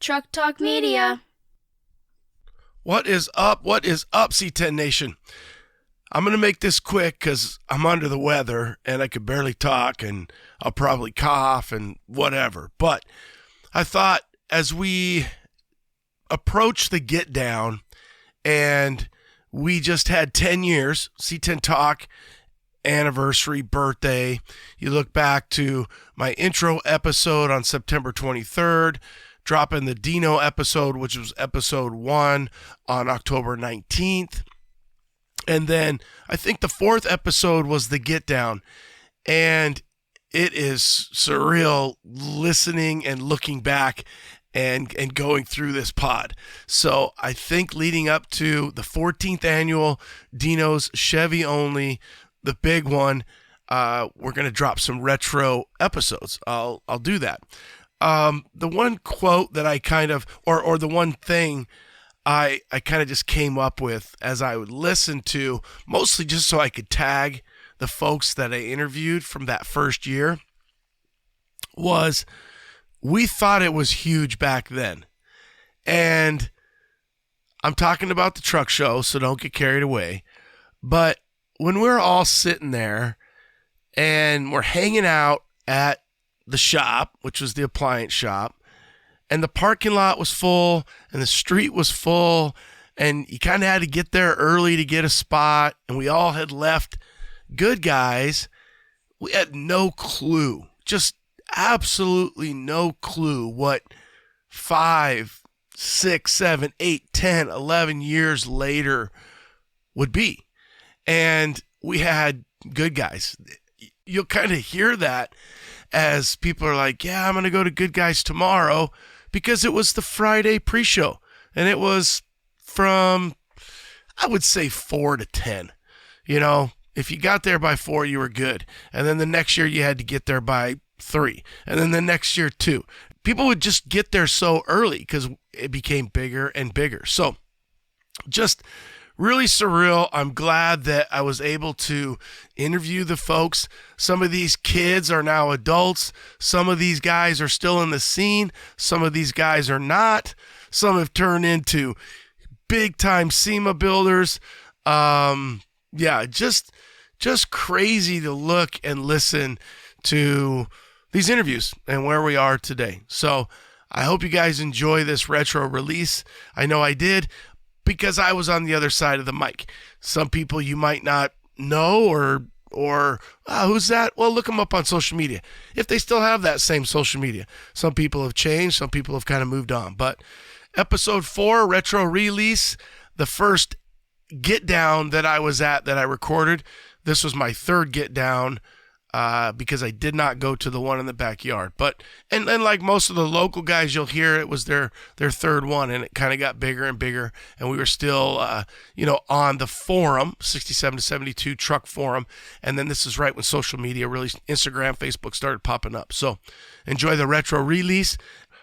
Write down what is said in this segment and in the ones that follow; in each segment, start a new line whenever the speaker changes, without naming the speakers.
Truck Talk Media.
What is up? What is up, C10 Nation? I'm going to make this quick because I'm under the weather and I could barely talk and I'll probably cough and whatever. But I thought as we approach the get down and we just had 10 years, C10 Talk, anniversary, birthday. You look back to my intro episode on September 23rd, dropping the Dino episode, which was episode 1 on October 19th. And then I think the 4th episode was the Get Down. And it is surreal listening and looking back and going through this pod. So I think leading up to the 14th annual Dino's Chevy only, the big one, we're going to drop some retro episodes. I'll do that. The one quote that I kind of, or the one thing I kind of just came up with as I would listen to, mostly just so I could tag the folks that I interviewed from that first year, was, we thought it was huge back then. And I'm talking about the truck show, so don't get carried away. But when we're all sitting there and we're hanging out at the shop, which was the appliance shop, and the parking lot was full and the street was full and you kind of had to get there early to get a spot, and we all had left good guys, we had no clue, just absolutely no clue what 5, 6, 7, 8, 10, 11 years later would be. And we had good guys. You'll kind of hear that as people are like, yeah, I'm going to go to Good Guys tomorrow, because it was the Friday pre-show. And it was from, I would say, 4 to 10. You know, if you got there by 4, you were good. And then the next year you had to get there by 3. And then the next year 2. People would just get there so early because it became bigger and bigger. So just really surreal. I'm glad that I was able to interview the folks. Some of these kids are now adults. Some of these guys are still in the scene. Some of these guys are not. Some have turned into big-time SEMA builders. Yeah, just crazy to look and listen to these interviews and where we are today. So I hope you guys enjoy this retro release. I know I did, because I was on the other side of the mic. Some people you might not know or who's that? Well, look them up on social media, if they still have that same social media. Some people have changed. Some people have kind of moved on. But episode 4, retro release, the first get down that I was at that I recorded. This was my 3rd get down because I did not go to the one in the backyard. But and like most of the local guys, you'll hear it was their 3rd one, and it kind of got bigger and bigger. And we were still on the forum, 67 to 72 truck forum. And then this is right when social media, really Instagram, Facebook, started popping up. So enjoy the retro release,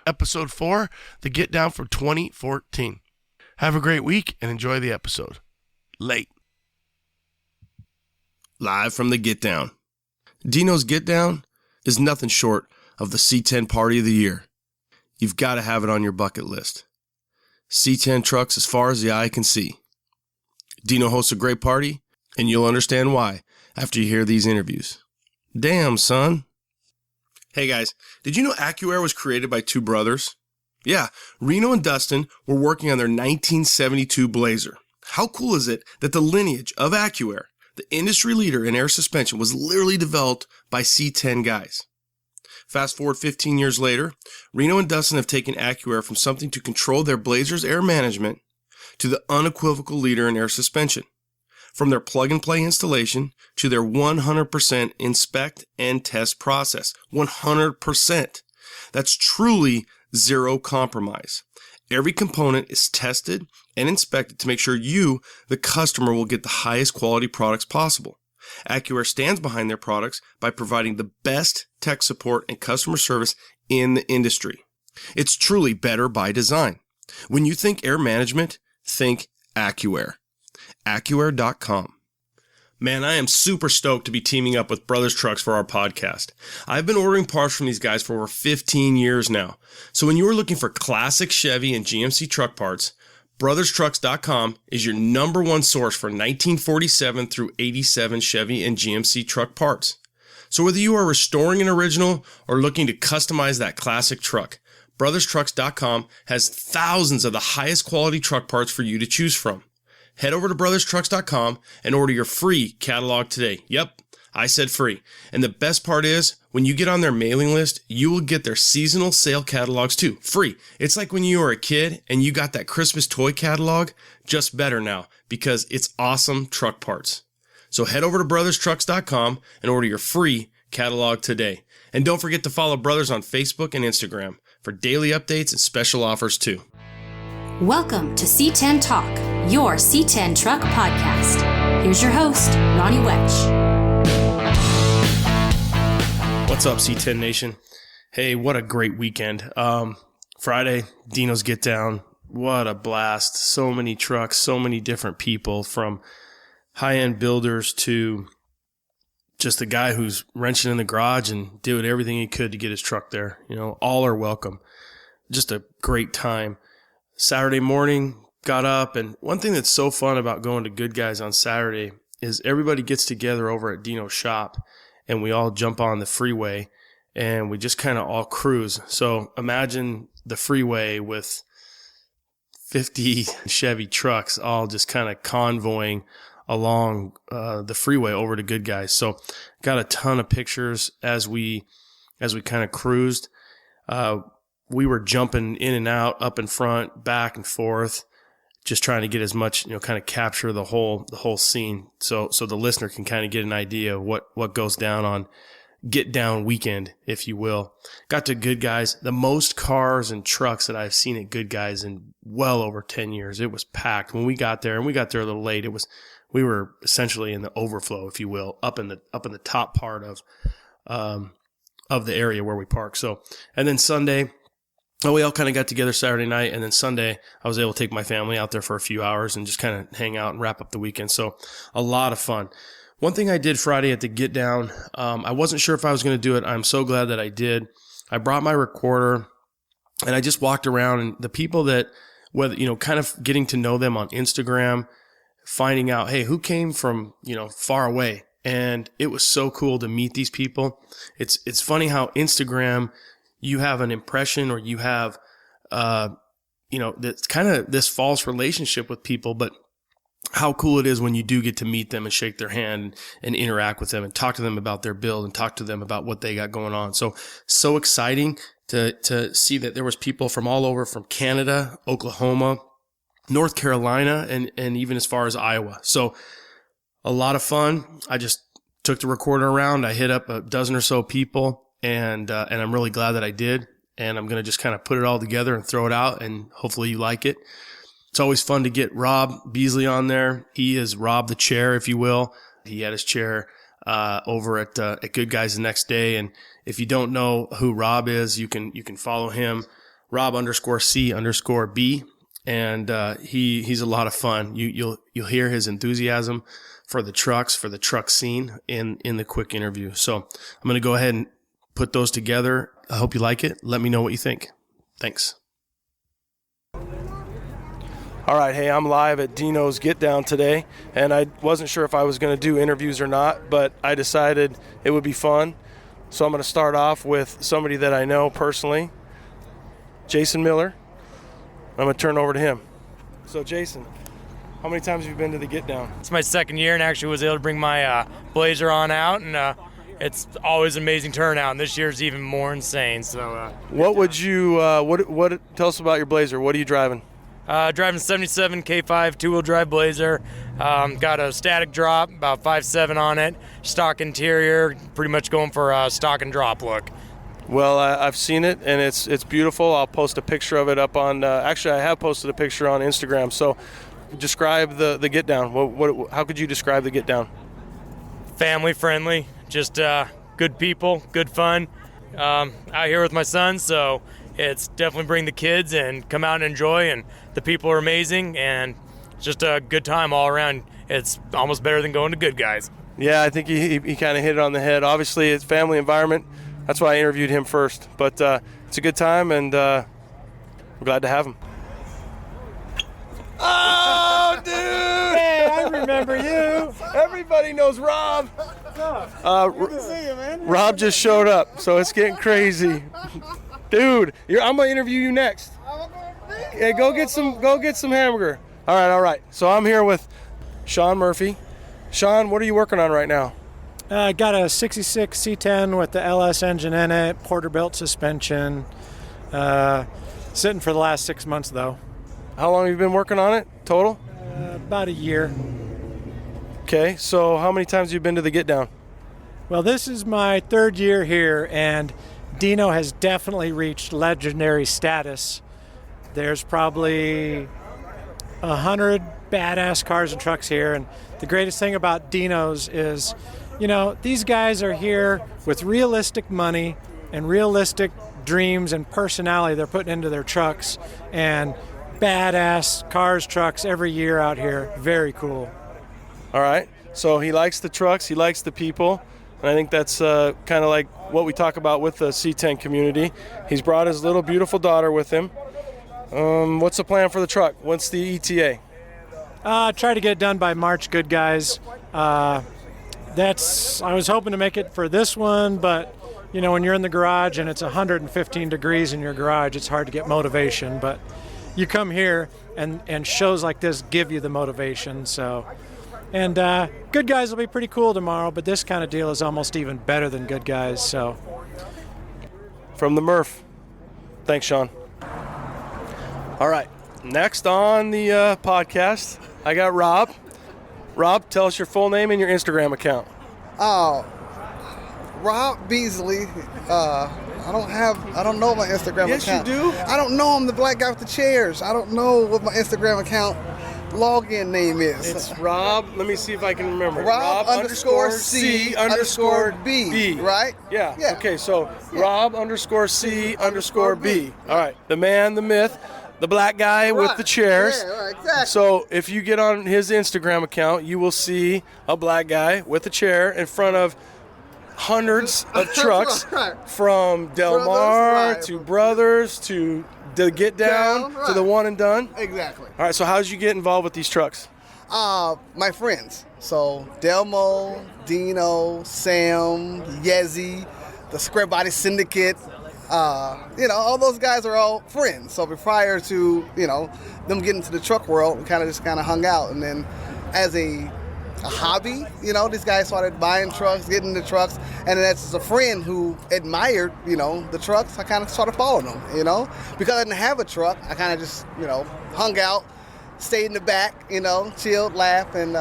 episode 4, the get down for 2014. Have a great week and enjoy the episode. Late. Live from the Get Down. Dino's Get Down is nothing short of the C10 party of the year. You've got to have it on your bucket list. C10 trucks as far as the eye can see. Dino hosts a great party, and you'll understand why after you hear these interviews. Damn, son. Hey guys, did you know AccuAir was created by 2 brothers? Yeah, Reno and Dustin were working on their 1972 Blazer. How cool is it that the lineage of AccuAir, the industry leader in air suspension, was literally developed by C10 guys? Fast forward 15 years later, Reno and Dustin have taken AccuAir from something to control their Blazer's air management to the unequivocal leader in air suspension. From their plug-and-play installation to their 100% inspect and test process. 100%. That's truly zero compromise. Every component is tested and inspected to make sure you, the customer, will get the highest quality products possible. AccuAir stands behind their products by providing the best tech support and customer service in the industry. It's truly better by design. When you think air management, think AccuAir. AccuAir.com.
Man, I am super stoked to be teaming up with Brothers Trucks for our podcast. I've been ordering parts from these guys for over 15 years now. So when you are looking for classic Chevy and GMC truck parts, BrothersTrucks.com is your number one source for 1947 through 87 Chevy and GMC truck parts. So whether you are restoring an original or looking to customize that classic truck, BrothersTrucks.com has thousands of the highest quality truck parts for you to choose from. Head over to BrothersTrucks.com and order your free catalog today. Yep, I said free. And the best part is, when you get on their mailing list, you will get their seasonal sale catalogs too, free. It's like when you were a kid and you got that Christmas toy catalog, just better now, because it's awesome truck parts. So head over to BrothersTrucks.com and order your free catalog today. And don't forget to follow Brothers on Facebook and Instagram for daily updates and special offers too.
Welcome to C10 Talk, your C10 Truck podcast. Here's your host, Ronnie Welch.
What's up, C10 Nation? Hey, what a great weekend. Friday, Dino's Get Down. What a blast. So many trucks, so many different people, from high-end builders to just a guy who's wrenching in the garage and did everything he could to get his truck there. You know, all are welcome. Just a great time. Saturday morning, got up, and one thing that's so fun about going to Good Guys on Saturday is everybody gets together over at Dino's shop, and we all jump on the freeway, and we just kind of all cruise. So imagine the freeway with 50 Chevy trucks all just kind of convoying along the freeway over to Good Guys. So got a ton of pictures as we kind of cruised. We were jumping in and out, up in front, back and forth, just trying to get as much, kind of capture the whole scene, so the listener can kind of get an idea of what goes down on Get Down weekend, if you will. Got to Good Guys, the most cars and trucks that I've seen at Good Guys in well over 10 years. It was packed when we got there, and we got there a little late. We were essentially in the overflow, if you will, up in the top part of the area where we park. So, and then Sunday, we all kind of got together Saturday night, and then Sunday I was able to take my family out there for a few hours and just kind of hang out and wrap up the weekend. So a lot of fun. One thing I did Friday at the Get Down, I wasn't sure if I was going to do it. I'm so glad that I did. I brought my recorder, and I just walked around, and the people that, whether, kind of getting to know them on Instagram, finding out, hey, who came from, far away. And it was so cool to meet these people. It's funny how Instagram, you have an impression, or you have, that's kind of this false relationship with people, but how cool it is when you do get to meet them and shake their hand and interact with them and talk to them about their build and talk to them about what they got going on. So exciting to see that there was people from all over, from Canada, Oklahoma, North Carolina, and even as far as Iowa. So a lot of fun. I just took the recorder around. I hit up a dozen or so people, and I'm really glad that I did. And I'm going to just kind of put it all together and throw it out, and hopefully you like it. It's always fun to get Rob Beasley on there. He is Rob the Chair, if you will. He had his chair over at Good Guys the next day. And if you don't know who Rob is, you can follow him, Rob_C_B. And he's a lot of fun. You'll hear his enthusiasm for the trucks, for the truck scene in the quick interview. So I'm going to go ahead and put those together. I hope you like it. Let me know what you think. Thanks. All right, hey, I'm live at Dino's Get Down today, and I wasn't sure if I was going to do interviews or not, but I decided it would be fun. So I'm going to start off with somebody that I know personally, Jason Miller. I'm going to turn over to him. So, Jason, how many times have you been to the Get Down?
It's my second year, and actually was able to bring my Blazer on out, and it's always an amazing turnout, and this year's even more insane. So,
what would you tell us about your Blazer? What are you driving?
Driving 77 K5 two-wheel drive Blazer. Got a static drop, about 5.7 on it. Stock interior, pretty much going for a stock and drop look.
Well, I've seen it, and it's beautiful. I'll post a picture of it up on. Actually, I have posted a picture on Instagram. So, describe the Get Down. How could you describe the Get Down?
Family friendly, just good people, good fun. Out here with my son, so it's definitely bring the kids and come out and enjoy, and the people are amazing, and just a good time all around. It's almost better than going to Good Guys.
Yeah, I think he kind of hit it on the head. Obviously, it's family environment. That's why I interviewed him first. But it's a good time, and we're glad to have him. Oh, dude!
Hey, I remember you.
Everybody knows Rob.
Good to see you, man.
Rob just showed up, so it's getting crazy. Dude, I'm going to interview you next. Yeah, go get some hamburger. All right. So I'm here with Sean Murphy. Sean, what are you working on right now?
I got a 66 C10 with the LS engine in it, Porterbuilt suspension. Sitting for the last 6 months, though.
How long have you been working on it total?
About a year.
Okay, so how many times have you been to the Get Down?
Well, this is my third year here, and Dino has definitely reached legendary status. There's probably 100 badass cars and trucks here, and the greatest thing about Dino's is, these guys are here with realistic money and realistic dreams and personality they're putting into their trucks, and badass cars, trucks every year out here. Very cool.
All right, so he likes the trucks, he likes the people, and I think that's kind of like what we talk about with the C10 community. He's brought his little beautiful daughter with him. What's the plan for the truck? What's the ETA?
Try to get it done by March, good guys. I was hoping to make it for this one, but when you're in the garage and it's 115 degrees in your garage, it's hard to get motivation. But you come here and shows like this give you the motivation. So, and good guys will be pretty cool tomorrow, but this kind of deal is almost even better than good guys. So,
from the Murph. Thanks, Sean. All right, next on the podcast, I got Rob. Rob, tell us your full name and your Instagram account.
Rob Beasley. I don't know my Instagram
yes,
account.
Yes, you do.
I don't know. I'm the black guy with the chairs. I don't know what my Instagram account login name is.
It's Rob. Let me see if I can remember.
Rob _ C _ B. Right?
Yeah. Okay. So Rob _ C _ B. All right. The man, the myth, the black guy with the chairs.
Yeah, right, exactly.
So if you get on his Instagram account, you will see a black guy with a chair in front of hundreds of trucks from Del Mar to Brothers to the Get Down to the One and Done.
Exactly.
All right, so how did you get involved with these trucks?
My friends. So Delmo, Dino, Sam, Yezi, the Square Body Syndicate. All those guys are all friends. So prior to, them getting into the truck world, we kind of hung out. And then as a hobby, these guys started buying trucks, getting into trucks, and then as a friend who admired, the trucks, I kind of started following them, because I didn't have a truck. I kind of just, hung out, stayed in the back, chilled, laughed, and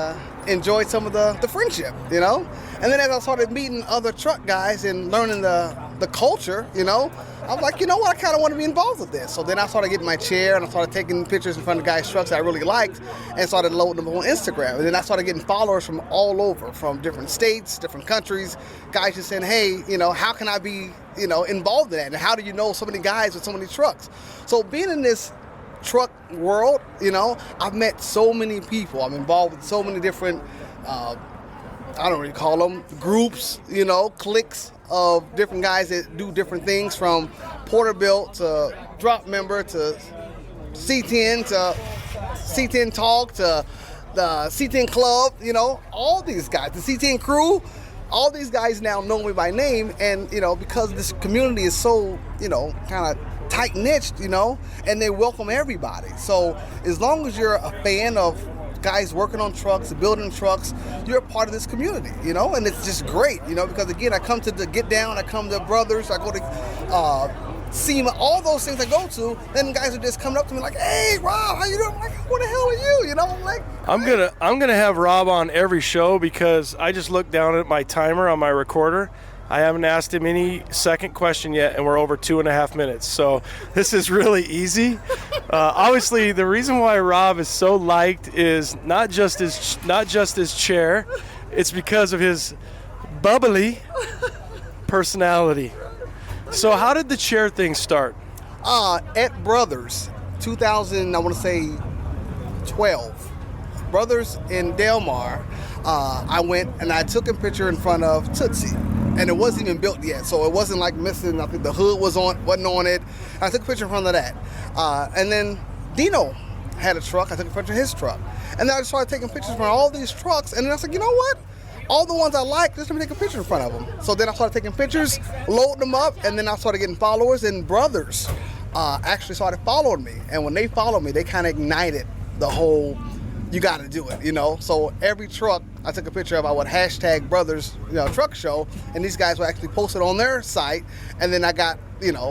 enjoyed some of the friendship, And then as I started meeting other truck guys and learning the culture, I was like, I kind of want to be involved with this. So then I started getting my chair and I started taking pictures in front of guys' trucks that I really liked and started loading them on Instagram. And then I started getting followers from all over, from different states, different countries. Guys just saying, hey, how can I be, involved in that? And how do you know so many guys with so many trucks? So being in this truck world, I've met so many people. I'm involved with so many different, I don't really call them groups, cliques of different guys that do different things, from Porterbuilt to drop member to C10 to C10 Talk to the C10 Club, all these guys, the C10 crew, all these guys now know me by name. And, because this community is so, kind of tight-knit, and they welcome everybody. So as long as you're a fan of guys working on trucks, building trucks, you're a part of this community, and it's just great, because again, I come to the Get Down, I come to Brothers, I go to SEMA, all those things I go to, then guys are just coming up to me like, hey, Rob, how you doing? I'm like, what the hell are you? I'm like,
I'm gonna have Rob on every show, because I just looked down at my timer on my recorder. I haven't asked him any second question yet, and we're over 2.5 minutes. So this is really easy. Obviously, the reason why Rob is so liked is not just his chair. It's because of his bubbly personality. So how did the chair thing start?
At Brothers, 2000, I want to say 12. Brothers in Del Mar. I went and I took a picture in front of Tootsie. And it wasn't even built yet, so it wasn't like missing. I think the hood wasn't on it. I took a picture in front of that. And then Dino had a truck. I took a picture of his truck. And then I just started taking pictures from all these trucks. And then I was like, you know what? All the ones I like, just let me take a picture in front of them. So then I started taking pictures, loading them up, and then I started getting followers. And brothers actually started following me. And when they followed me, they kind of ignited the whole, you got to do it, you know? So every truck I took a picture of, I would hashtag brothers, truck show, and these guys would actually post it on their site. And then I got,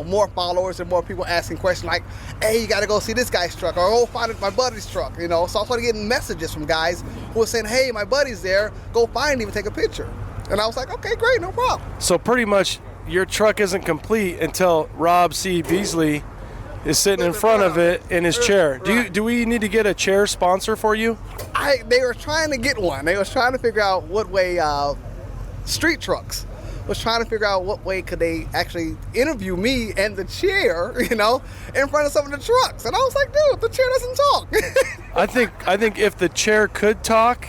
more followers and more people asking questions like, hey, you got to go see this guy's truck, or go find my buddy's truck, So I started getting messages from guys who were saying, hey, my buddy's there, go find him and take a picture. And I was like, okay, great, no problem.
So pretty much your truck isn't complete until Rob C. Beasley is sitting in front of it in his chair. Do we need to get a chair sponsor for you?
They were trying to get one. They was trying to figure out what way Street Trucks was trying to figure out what way could they actually interview me and the chair, in front of some of the trucks. And I was like, dude, the chair doesn't talk.
I think if the chair could talk,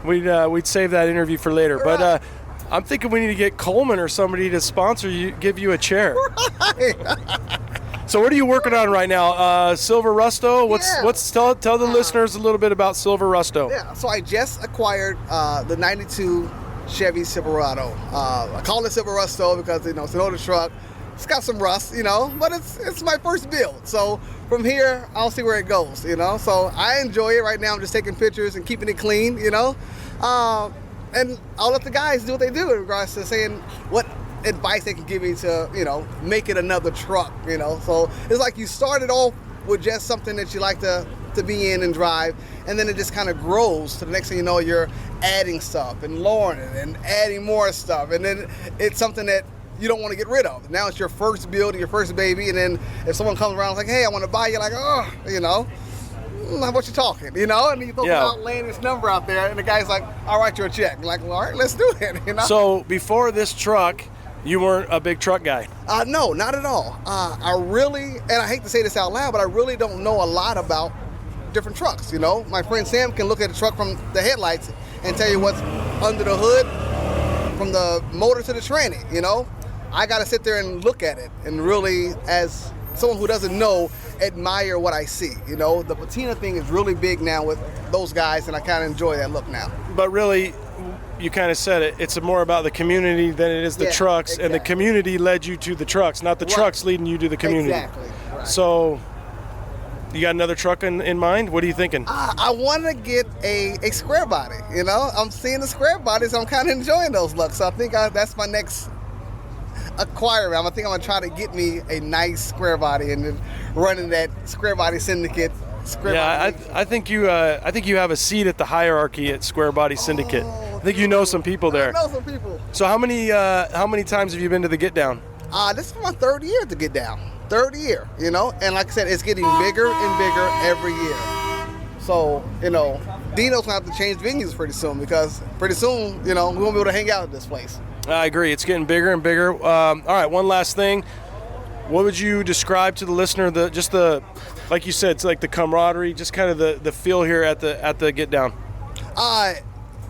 we'd save that interview for later. Right. But I'm thinking we need to get Coleman or somebody to sponsor you, give you a chair.
Right.
So what are you working on right now? Silver Rusto? Tell the listeners a little bit about Silver Rusto.
Yeah, so I just acquired the 92 Chevy Silverado. I call it Silver Rusto because it's an older truck. It's got some rust, but it's my first build. So from here, I'll see where it goes, So I enjoy it right now. I'm just taking pictures and keeping it clean, And I'll let the guys do what they do in regards to saying what advice they can give me to, make it another truck, So it's like you started off with just something that you like to be in and drive, and then it just kind of grows to the next thing you know, you're adding stuff and lowering it and adding more stuff, and then it's something that you don't want to get rid of. Now it's your first build, your first baby, and then if someone comes around and like, hey, I want to buy you, like, oh, how about you talking, and you talk about laying this number out there, and the guy's like, I'll write you a check. I'm like, well, all right, let's do it,
So before this truck, you weren't a big truck guy?
No, not at all. I really, and I hate to say this out loud, but I really don't know a lot about different trucks, My friend Sam can look at the truck from the headlights and tell you what's under the hood, from the motor to the tranny, I got to sit there and look at it and really, as someone who doesn't know, admire what I see, The patina thing is really big now with those guys, and I kind of enjoy that look now.
But really, you kind of said it, it's more about the community than it is the trucks, exactly. And the community led you to the trucks, not the trucks leading you to the community.
Exactly. Right.
So, you got another truck in mind? What are you thinking?
I want to get a square body, I'm seeing the square bodies, I'm kind of enjoying those looks, so I think that's my next acquirement. I think I'm going to try to get me a nice square body and then running that square body syndicate.
I think you have a seat at the hierarchy at Square Body Syndicate. I think you know some people there.
I know some people.
So how many times have you been to the Get Down?
This is my third year to Get Down. Third year, and like I said, it's getting bigger and bigger every year. So, Dino's gonna have to change venues pretty soon because pretty soon, we won't be able to hang out at this place.
I agree. It's getting bigger and bigger. All right, one last thing. What would you describe to the listener, like you said, it's like the camaraderie, just kind of the feel here at the Get Down?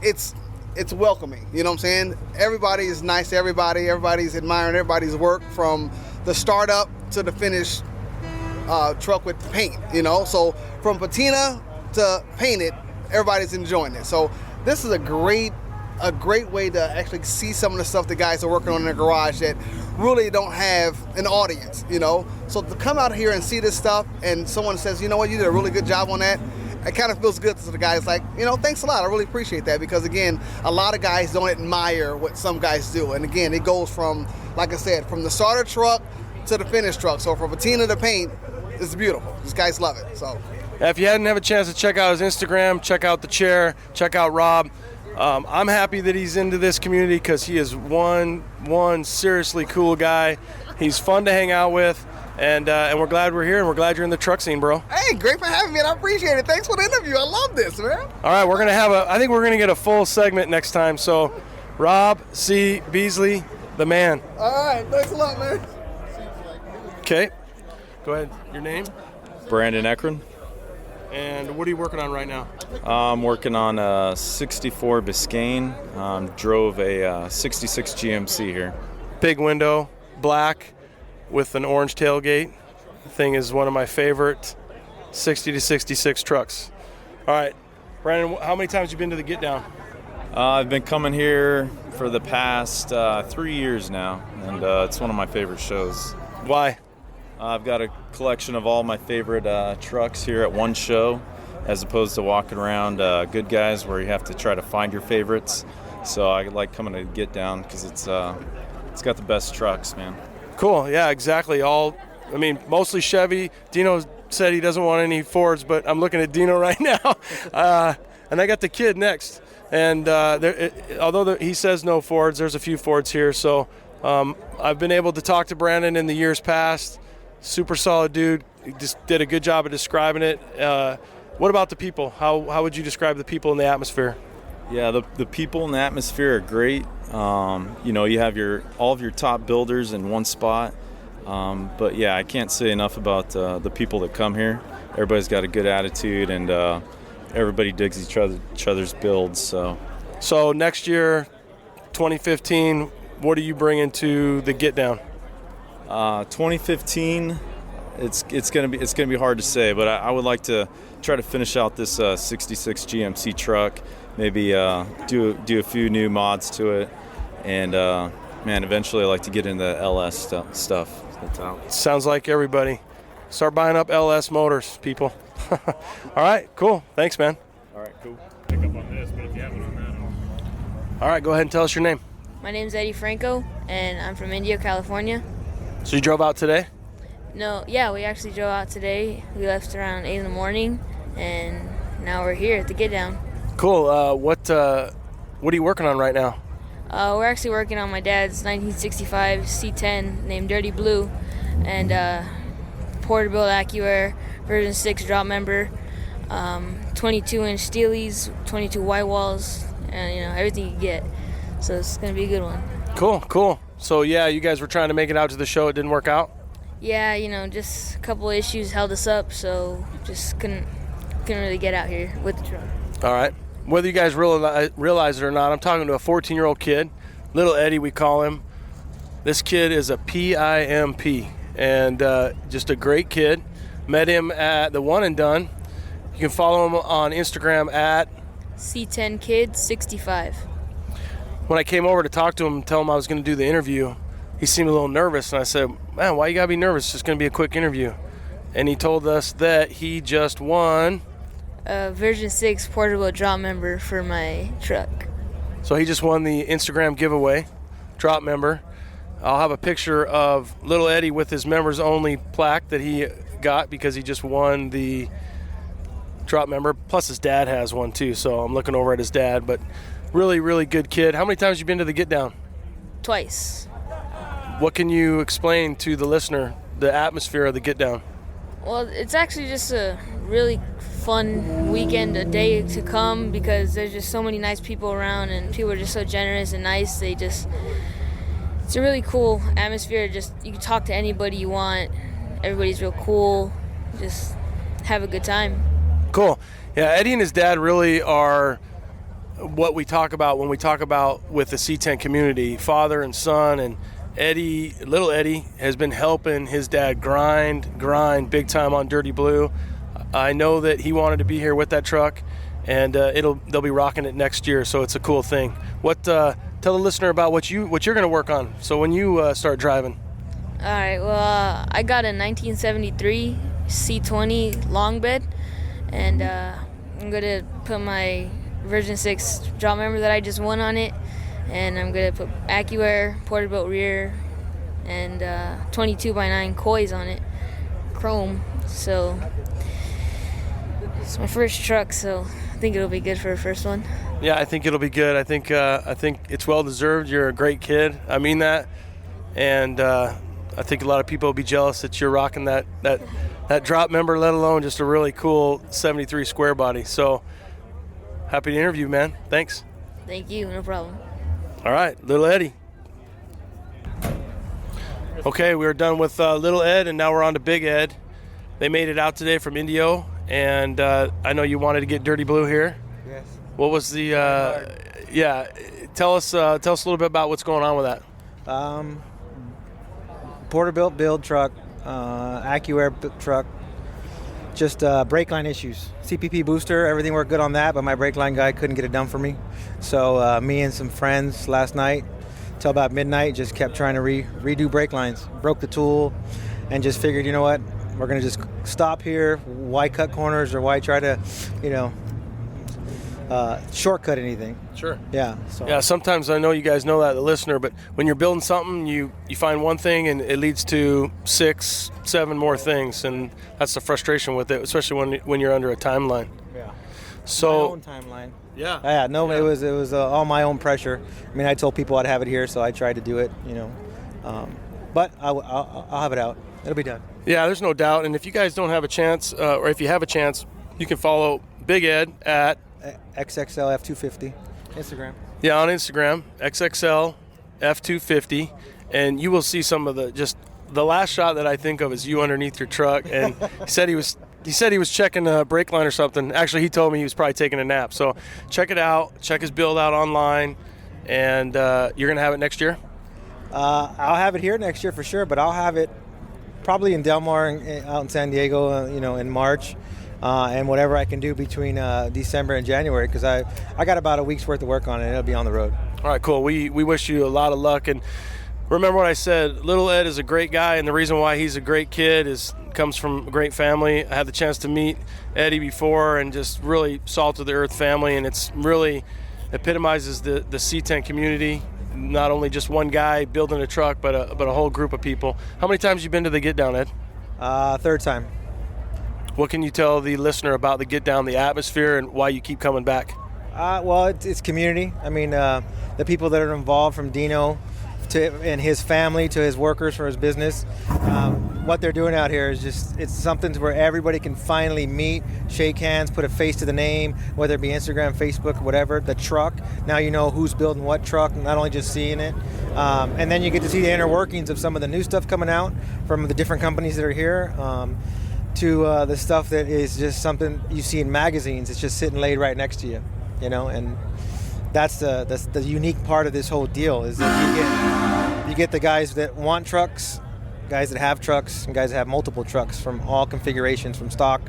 It's welcoming, you know what I'm saying? Everybody is nice to everybody. Everybody's admiring everybody's work from the startup to the finished truck with paint, So from patina to painted, everybody's enjoying it. So this is a great way to actually see some of the stuff the guys are working on in their garage that really don't have an audience, So to come out here and see this stuff and someone says, you know what, you did a really good job on that, it kind of feels good to the guys like, thanks a lot. I really appreciate that because, again, a lot of guys don't admire what some guys do. And, again, it goes from, like I said, from the starter truck to the finished truck. So from patina to paint, it's beautiful. These guys love it. So
if you hadn't have a chance to check out his Instagram, check out the chair, check out Rob. I'm happy that he's into this community because he is one seriously cool guy. He's fun to hang out with. And we're glad we're here, and we're glad you're in the truck scene, bro.
Hey, great for having me, and I appreciate it. Thanks for the interview. I love this, man.
All right, I think we're going to get a full segment next time. So, Rob C. Beasley, the man.
All right, thanks a lot, man.
Okay. Go ahead. Your name?
Brandon Ekron.
And what are you working on right now?
I'm working on a 64 Biscayne. Drove a 66 GMC here.
Big window, black, with an orange tailgate. The thing is one of my favorite 60 to 66 trucks. All right, Brandon, how many times have you been to the Get Down?
I've been coming here for the past 3 years now, and it's one of my favorite shows.
Why?
I've got a collection of all my favorite trucks here at one show, as opposed to walking around Good Guys where you have to try to find your favorites. So I like coming to Get Down because it's got the best trucks, man.
Cool, yeah, exactly. Mostly Chevy. Dino said he doesn't want any Fords, but I'm looking at Dino right now. And I got the kid next. And although he says no Fords, there's a few Fords here. So I've been able to talk to Brandon in the years past. Super solid dude. He just did a good job of describing it. What about the people? How would you describe the people in the atmosphere?
Yeah, the people in the atmosphere are great. You have all of your top builders in one spot. But yeah, I can't say enough about the people that come here. Everybody's got a good attitude, and everybody digs each other's builds. So
next year, 2015, what are you bringing to the Get Down?
2015, it's gonna be hard to say, but I would like to try to finish out this 66 GMC truck. Maybe do a few new mods to it, and eventually I'd like to get into LS stuff.
Sounds like everybody. Start buying up LS motors, people. All right, cool. Thanks, man.
All right, cool.
Pick up on this, but if you have it on that.
All right, go ahead and tell us your name.
My name's Eddie Franco, and I'm from Indio, California.
So you drove out today?
No, yeah, we actually drove out today. We left around 8 in the morning, and now we're here at the Get Down.
Cool. What are you working on right now?
We're actually working on my dad's 1965 C10 named Dirty Blue, and Porterbuilt AccuAir version 6 drop member, 22-inch steelies, 22 white walls, and everything you get. So it's gonna be a good one.
Cool. So yeah, you guys were trying to make it out to the show. It didn't work out?
Yeah, just a couple of issues held us up, so just couldn't really get out here with the truck.
All right. Whether you guys realize it or not, I'm talking to a 14-year-old kid, Little Eddie we call him. This kid is a PIMP, and just a great kid. Met him at the One and Done. You can follow him on Instagram at
C10Kid65.
When I came over to talk to him and tell him I was going to do the interview, he seemed a little nervous, and I said, man, why you got to be nervous? It's just going to be a quick interview. And he told us that he just won
version 6 portable drop member for my truck.
So he just won the Instagram giveaway, drop member. I'll have a picture of Little Eddie with his members only plaque that he got because he just won the drop member. Plus his dad has one too, so I'm looking over at his dad. But really, really good kid. How many times have you been to the Get Down?
Twice.
What can you explain to the listener, the atmosphere of the Get Down?
Well, it's actually just a really fun weekend, a day to come, because there's just so many nice people around, and people are just so generous and nice. It's a really cool atmosphere. Just you can talk to anybody you want. Everybody's real cool. Just have a good time.
Cool. Yeah, Eddie and his dad really are what we talk about when we talk about with the C10 community, father and son. And Little Eddie has been helping his dad grind big time on Dirty Blue. I know that he wanted to be here with that truck, and they'll be rocking it next year. So it's a cool thing. Tell the listener about what you're going to work on. So when you start driving.
All right. Well, I got a 1973 C20 long bed, and I'm gonna put my version 6 drop member that I just won on it, and I'm gonna put AccuAir, Porterbuilt rear, and 22x9 coils on it, chrome. So it's my first truck, so I think it'll be good for a first one.
Yeah, I think it'll be good. I think it's well deserved. You're a great kid. I mean that, and I think a lot of people will be jealous that you're rocking that drop member, let alone just a really cool 73 square body. So happy to interview, man. Thanks.
Thank you. No problem.
All right, Little Eddie. Okay, we're done with Little Ed, and now we're on to Big Ed. They made it out today from Indio, and I know you wanted to get Dirty Blue here.
Yes.
What was the? Tell us a little bit about what's going on with that.
Porterbuilt build truck, AccuAir truck. Just brake line issues. CPP booster, everything worked good on that, but my brake line guy couldn't get it done for me. So me and some friends last night, till about midnight, just kept trying to redo brake lines. Broke the tool, and just figured, you know what, we're gonna just stop here. Why cut corners, or why try to, shortcut anything?
Sure.
Yeah. So.
Yeah. Sometimes I know you guys know that, the listener, but when you're building something, you find one thing and it leads to 6, 7 more things, and that's the frustration with it, especially when you're under a timeline.
Yeah.
So.
My own timeline.
Yeah.
Yeah. No, it was all my own pressure. I mean, I told people I'd have it here, so I tried to do it. But I'll have it out. It'll be done.
Yeah, there's no doubt. And if you guys don't have a chance, or if you have a chance, you can follow Big Ed at
XXL F250 Instagram.
Yeah, on Instagram, XXL F250, and you will see some of the last shot that I think of is you underneath your truck, and he said he was checking a brake line or something. Actually, he told me he was probably taking a nap. So check it out, check his build out online, and you're gonna have it next year.
I'll have it here next year for sure, but I'll have it probably in Del Mar, out in San Diego, in March. And whatever I can do between December and January, because I got about a week's worth of work on it, and it'll be on the road.
All right, cool. We wish you a lot of luck, and remember what I said. Little Ed is a great guy, and the reason why he's a great kid comes from a great family. I had the chance to meet Eddie before, and just really salt of the earth family, and it's really epitomizes the C10 community. Not only just one guy building a truck, but a whole group of people. How many times have you been to the Get Down, Ed?
Third time.
What can you tell the listener about the Get Down, the atmosphere, and why you keep coming back?
Well, it's community. I mean, the people that are involved, from Dino and his family to his workers for his business, what they're doing out here is it's something to where everybody can finally meet, shake hands, put a face to the name, whether it be Instagram, Facebook, whatever. The truck, now you know who's building what truck, not only just seeing it. And then you get to see the inner workings of some of the new stuff coming out from the different companies that are here. To the stuff that is just something you see in magazines. It's just sitting laid right next to you, and that's the unique part of this whole deal, is that you get the guys that want trucks, guys that have trucks, and guys that have multiple trucks from all configurations, from stock,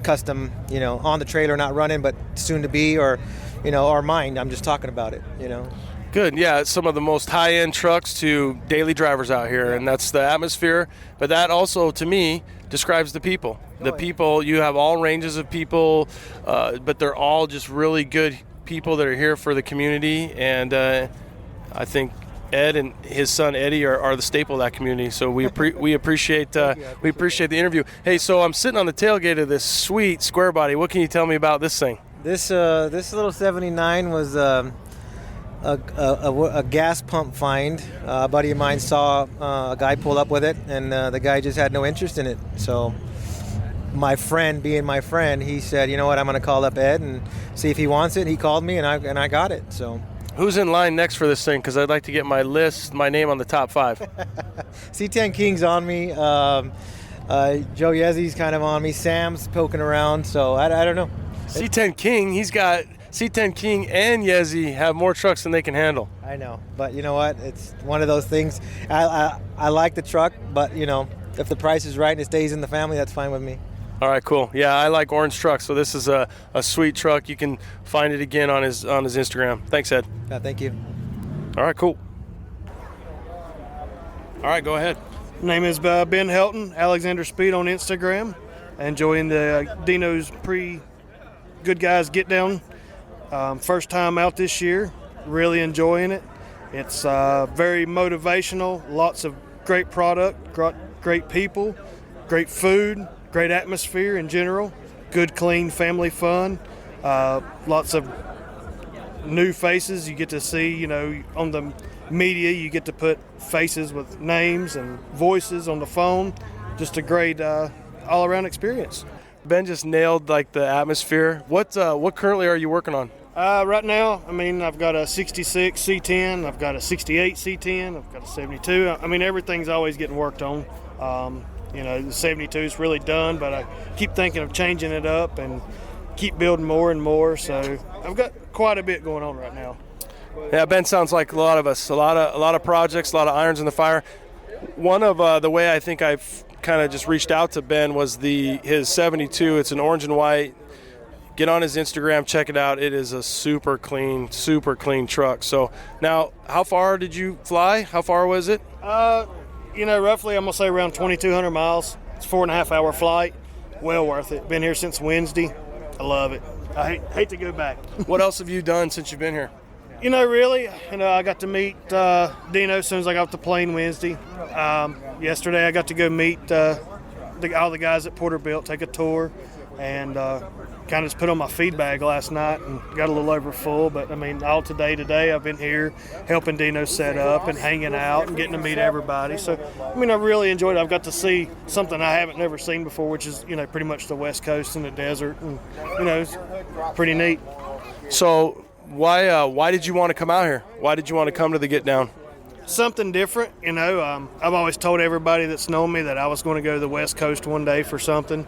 custom, on the trailer, not running, but soon to be, or mine. I'm just talking about it,
Good. Yeah, it's some of the most high-end trucks to daily drivers out here, and that's the atmosphere. But that also, to me, describes the people. The people, you have all ranges of people, but they're all just really good people that are here for the community. And I think Ed and his son Eddie are the staple of that community. So we appreciate the interview. Hey, so I'm sitting on the tailgate of this sweet square body. What can you tell me about this thing?
This little 79 was a gas pump find. A buddy of mine saw a guy pull up with it, and the guy just had no interest in it. So my friend, being my friend, he said, you know what, I'm going to call up Ed and see if he wants it. He called me, and I got it. So
who's in line next for this thing? Because I'd like to get my name on the top 5.
C10 King's on me. Joe Yezzi's kind of on me. Sam's poking around. So I don't know.
C10 King, he's got... C10 King and Yezzy have more trucks than they can handle.
I know, but you know what? It's one of those things. I like the truck, but if the price is right and it stays in the family, that's fine with me.
All right, cool. Yeah, I like orange trucks, so this is a sweet truck. You can find it again on his Instagram. Thanks, Ed.
Yeah, thank you.
All right, cool. All right, go ahead.
Name is Ben Helton, Alexander Speed on Instagram. Enjoying the Dino's Good Guys Get Down. First time out this year, really enjoying it. It's very motivational, lots of great product, great people, great food, great atmosphere in general, good, clean family fun, lots of new faces you get to see, on the media you get to put faces with names and voices on the phone. Just a great all-around experience.
Ben just nailed the atmosphere. What currently are you working on?
Right now, I've got a 66 C10, I've got a 68 C10, I've got a 72. Everything's always getting worked on. You know, the 72 is really done, but I keep thinking of changing it up and keep building more and more. So I've got quite a bit going on right now.
Yeah, Ben sounds like a lot of us. A lot of projects, a lot of irons in the fire. One of the way I think I've kind of just reached out to Ben was his 72. It's an orange and white. Get on his Instagram, check it out. It is a super clean truck. So now, how far did you fly? How far was it?
You know, roughly I'm gonna say around 2,200 miles. It's a 4.5 hour flight. Well worth it. Been here since Wednesday. I love it. I hate to go back.
What else have you done since you've been here?
You know, really, I got to meet Dino as soon as I got off the plane Wednesday. Yesterday I got to go meet all the guys at Porterbuilt, take a tour, and kind of just put on my feed bag last night and got a little over full. But, I mean, all today I've been here helping Dino set up and hanging out and getting to meet everybody. So, I mean, I really enjoyed it. I've got to see something I haven't never seen before, which is, you know, pretty much the West Coast and the desert. And, you know, it's pretty neat.
So why did you want to come out here? Why did you want to come to the Get Down?
Something different, you know. I've always told everybody that's known me that I was going to go to the West Coast one day for something.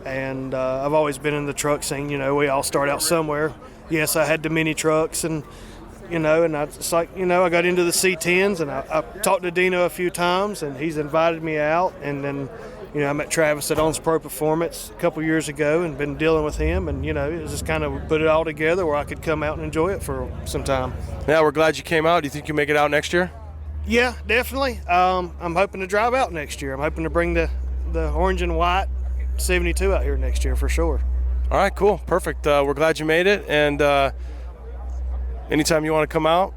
And I've always been in the truck scene. You know, we all start out somewhere. Yes, I had the mini trucks, and you know, and it's like, you know, I got into the C10s, and I talked to Dino a few times, and he's invited me out. And then, you know, I met Travis at Owns Pro Performance a couple years ago, and been dealing with him, and you know, it just kind of put it all together where I could come out and enjoy it for some time.
Yeah, we're glad you came out. Do you think you'll make it out next year?
Yeah, definitely. I'm hoping to drive out next year. I'm hoping to bring the orange and white 72 out here next year for sure.
All right, cool, perfect. We're glad you made it, and anytime you want to come out,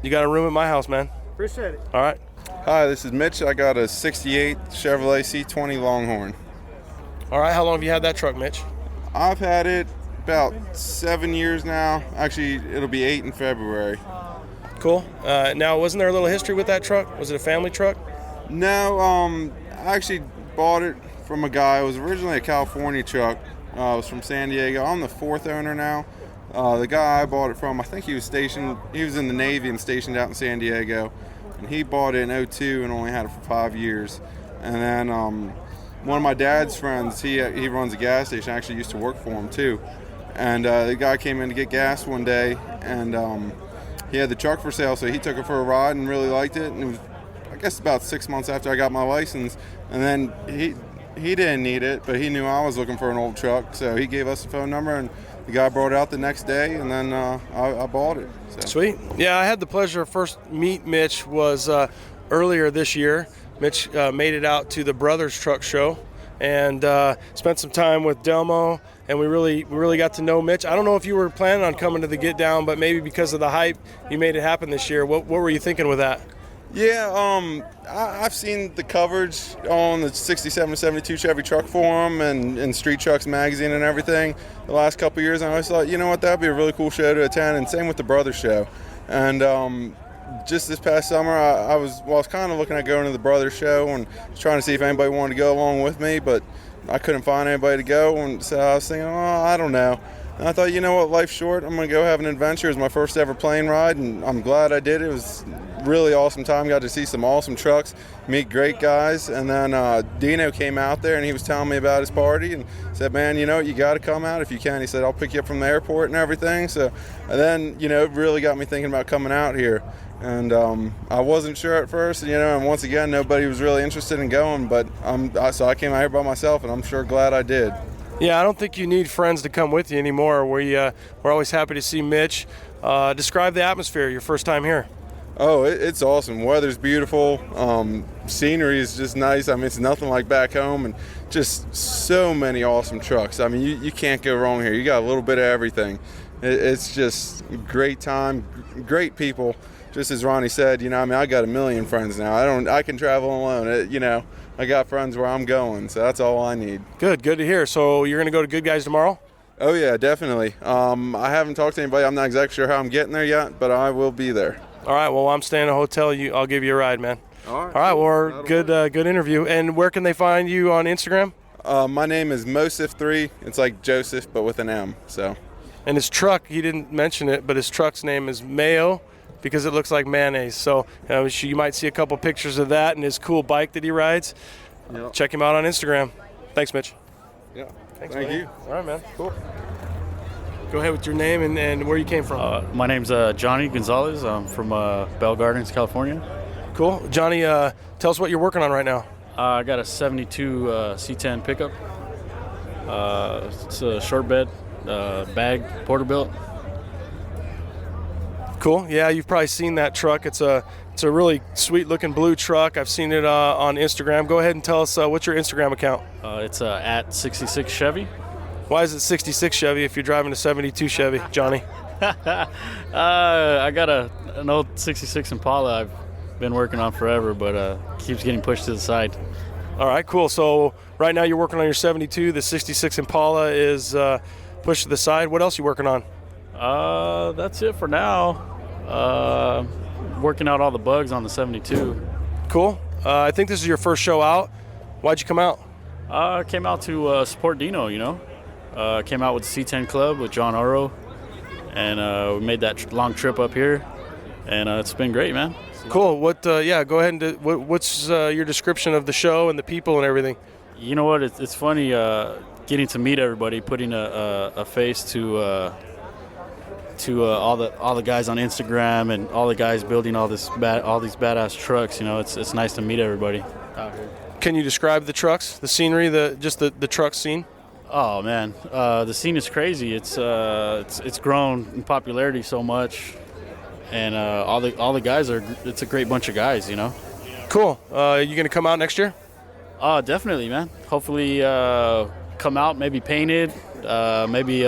you got a room at my house, man.
Appreciate it.
All right.
Hi, this is Mitch. I got a 68 Chevrolet C20 Longhorn.
All right, how long have you had that truck, Mitch?
I've had it about 7 years now. Actually, it'll be 8 in February.
Cool. Now, wasn't there a little history with that truck? Was it a family truck?
No, I actually bought it from a guy. It was originally a California truck. It was from San Diego. I'm the fourth owner now. The guy I bought it from, I think he was in the Navy and stationed out in San Diego. And he bought it in 2002 and only had it for 5 years. And then one of my dad's friends, he runs a gas station, actually used to work for him too. And the guy came in to get gas one day, and he had the truck for sale, so he took it for a ride and really liked it. And it was, I guess, about 6 months after I got my license. And then he didn't need it, but he knew I was looking for an old truck, so he gave us the phone number, and the guy brought it out the next day, and then I bought it. So.
Sweet. Yeah, I had the pleasure of first meet Mitch was earlier this year. Mitch made it out to the Brothers Truck Show and spent some time with Delmo, and we really got to know Mitch. I don't know if you were planning on coming to the Get Down, but maybe because of the hype, you made it happen this year. What were you thinking with that?
Yeah, I've seen the coverage on the 67 to 72 Chevy Truck Forum and Street Trucks Magazine and everything the last couple of years. And I always thought, you know what, that'd be a really cool show to attend. And same with the Brothers Show. And just this past summer, I was kind of looking at going to the Brothers Show and trying to see if anybody wanted to go along with me, but I couldn't find anybody to go. And so I was thinking, I don't know. And I thought, you know what, life's short. I'm going to go have an adventure. It was my first ever plane ride, and I'm glad I did. It was a really awesome time. Got to see some awesome trucks, meet great guys. And then Dino came out there, and he was telling me about his party and said, man, you know, you got to come out if you can. He said, I'll pick you up from the airport and everything. So and then, you know, it really got me thinking about coming out here. And I wasn't sure at first, you know, and once again, nobody was really interested in going. But so I came out here by myself, and I'm sure glad I did.
Yeah, I don't think you need friends to come with you anymore. We're always happy to see Mitch. Describe the atmosphere your first time here.
Oh, it's awesome. Weather's beautiful. Scenery is just nice. I mean, it's nothing like back home, and just so many awesome trucks. I mean, you can't go wrong here. You got a little bit of everything. It's just a great time, great people. Just as Ronnie said, you know, I mean, I got a million friends now. I can travel alone. You know, I got friends where I'm going, so that's all I need.
Good to hear. So you're going to go to Good Guys tomorrow?
Oh, yeah, definitely. I haven't talked to anybody. I'm not exactly sure how I'm getting there yet, but I will be there.
All right, well, I'm staying in a hotel. I'll give you a ride, man.
All right,
well, good interview. And where can they find you on Instagram?
My name is Mosif3. It's like Joseph, but with an M. So.
And his truck, he didn't mention it, but his truck's name is Mayo, because it looks like mayonnaise. So you might see a couple pictures of that and his cool bike that he rides. Yep. Check him out on Instagram. Thanks, Mitch.
Yeah.
Thanks,
Thank
buddy.
you.
All right, man. Cool. Go ahead with your name and where you came from.
My name's Johnny Gonzalez. I'm from Bell Gardens, California.
Cool. Johnny, tell us what you're working on right now.
I got a 72 C10 pickup. It's a short bed, bag, Porterbuilt.
Cool. Yeah, you've probably seen that truck. It's a really sweet-looking blue truck. I've seen it on Instagram. Go ahead and tell us what's your Instagram account.
It's at 66 Chevy.
Why is it 66 Chevy if you're driving a 72 Chevy, Johnny?
I got an old 66 Impala I've been working on forever, but keeps getting pushed to the side.
All right, cool. So right now you're working on your 72. The 66 Impala is pushed to the side. What else are you working on?
That's it for now. Working out all the bugs on the 72.
Cool. I think this is your first show out. Why'd you come out?
I came out to support Dino, you know. Came out with the C10 Club with John Oro, and we made that long trip up here, and it's been great, man.
Cool. What? Yeah, go ahead and what's your description of the show and the people and everything?
You know what? It's funny getting to meet everybody, putting a face to all the guys on Instagram and all the guys building all these badass trucks. You know, it's nice to meet everybody out here.
Can you describe the trucks, the scenery, the truck scene?
Oh man, the scene is crazy. It's grown in popularity so much, and all the guys it's a great bunch of guys, you know.
Cool. You gonna come out next year?
Definitely, man. Hopefully, come out maybe painted, maybe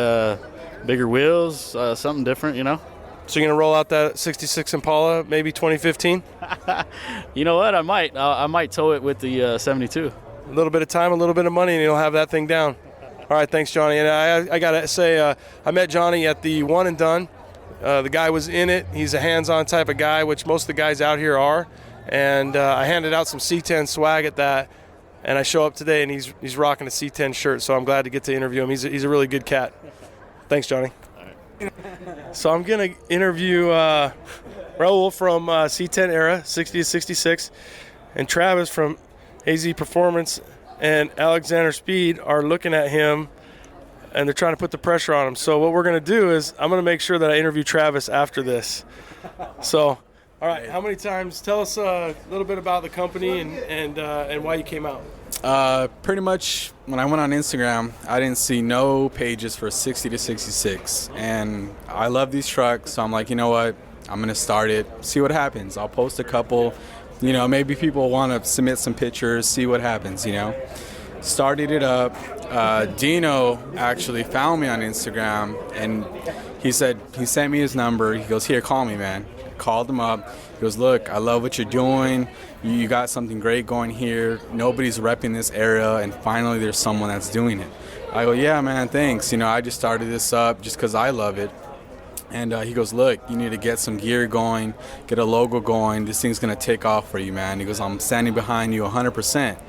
bigger wheels, something different, you know.
So you're gonna roll out that 66 Impala, maybe 2015?
You know what? I might tow it with the 72.
A little bit of time, a little bit of money, and you'll have that thing down. All right, thanks, Johnny. And I gotta say, I met Johnny at the One and Done. The guy was in it. He's a hands-on type of guy, which most of the guys out here are. And I handed out some C10 swag at that. And I show up today, and he's rocking a C10 shirt. So I'm glad to get to interview him. He's a really good cat. Thanks, Johnny.
All right.
So I'm gonna interview Raul from C10 era, 60 to 66, and Travis from AZ Performance and Alexander Speed are looking at him, and they're trying to put the pressure on him. So what we're going to do is I'm going to make sure that I interview Travis after this. So, all right, how many times? Tell us a little bit about the company and why you came out.
Pretty much when I went on Instagram, I didn't see no pages for 60 to 66. And I love these trucks, so I'm like, you know what? I'm going to start it, see what happens. I'll post a couple. You know, maybe people want to submit some pictures, see what happens, you know. Started it up. Dino actually found me on Instagram, and he sent me his number. He goes, here, call me, man. Called him up. He goes, look, I love what you're doing. You got something great going here. Nobody's repping this area, and finally there's someone that's doing it. I go, yeah, man, thanks. You know, I just started this up just because I love it. And he goes, look, you need to get some gear going, get a logo going. This thing's going to take off for you, man. He goes, I'm standing behind you 100%.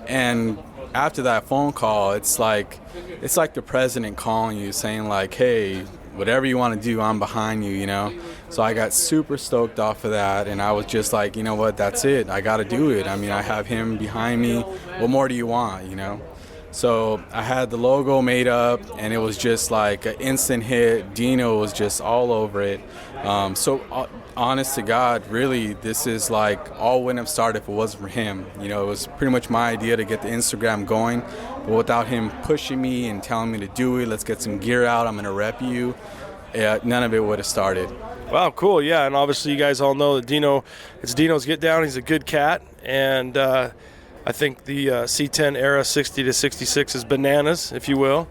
And after that phone call, it's like the president calling you saying like, hey, whatever you want to do, I'm behind you, you know. So I got super stoked off of that, and I was just like, you know what, that's it. I got to do it. I mean, I have him behind me. What more do you want, you know? So I had the logo made up, and it was just like an instant hit. Dino was just all over it. Honest to God, really, this is like all wouldn't have started if it wasn't for him. You know, it was pretty much my idea to get the Instagram going, but without him pushing me and telling me to do it, let's get some gear out, I'm going to rep you, none of it would have started.
Wow, cool, yeah, and obviously you guys all know that it's Dino's Get Down. He's a good cat, and I think the C10 era 60 to 66 is bananas, if you will.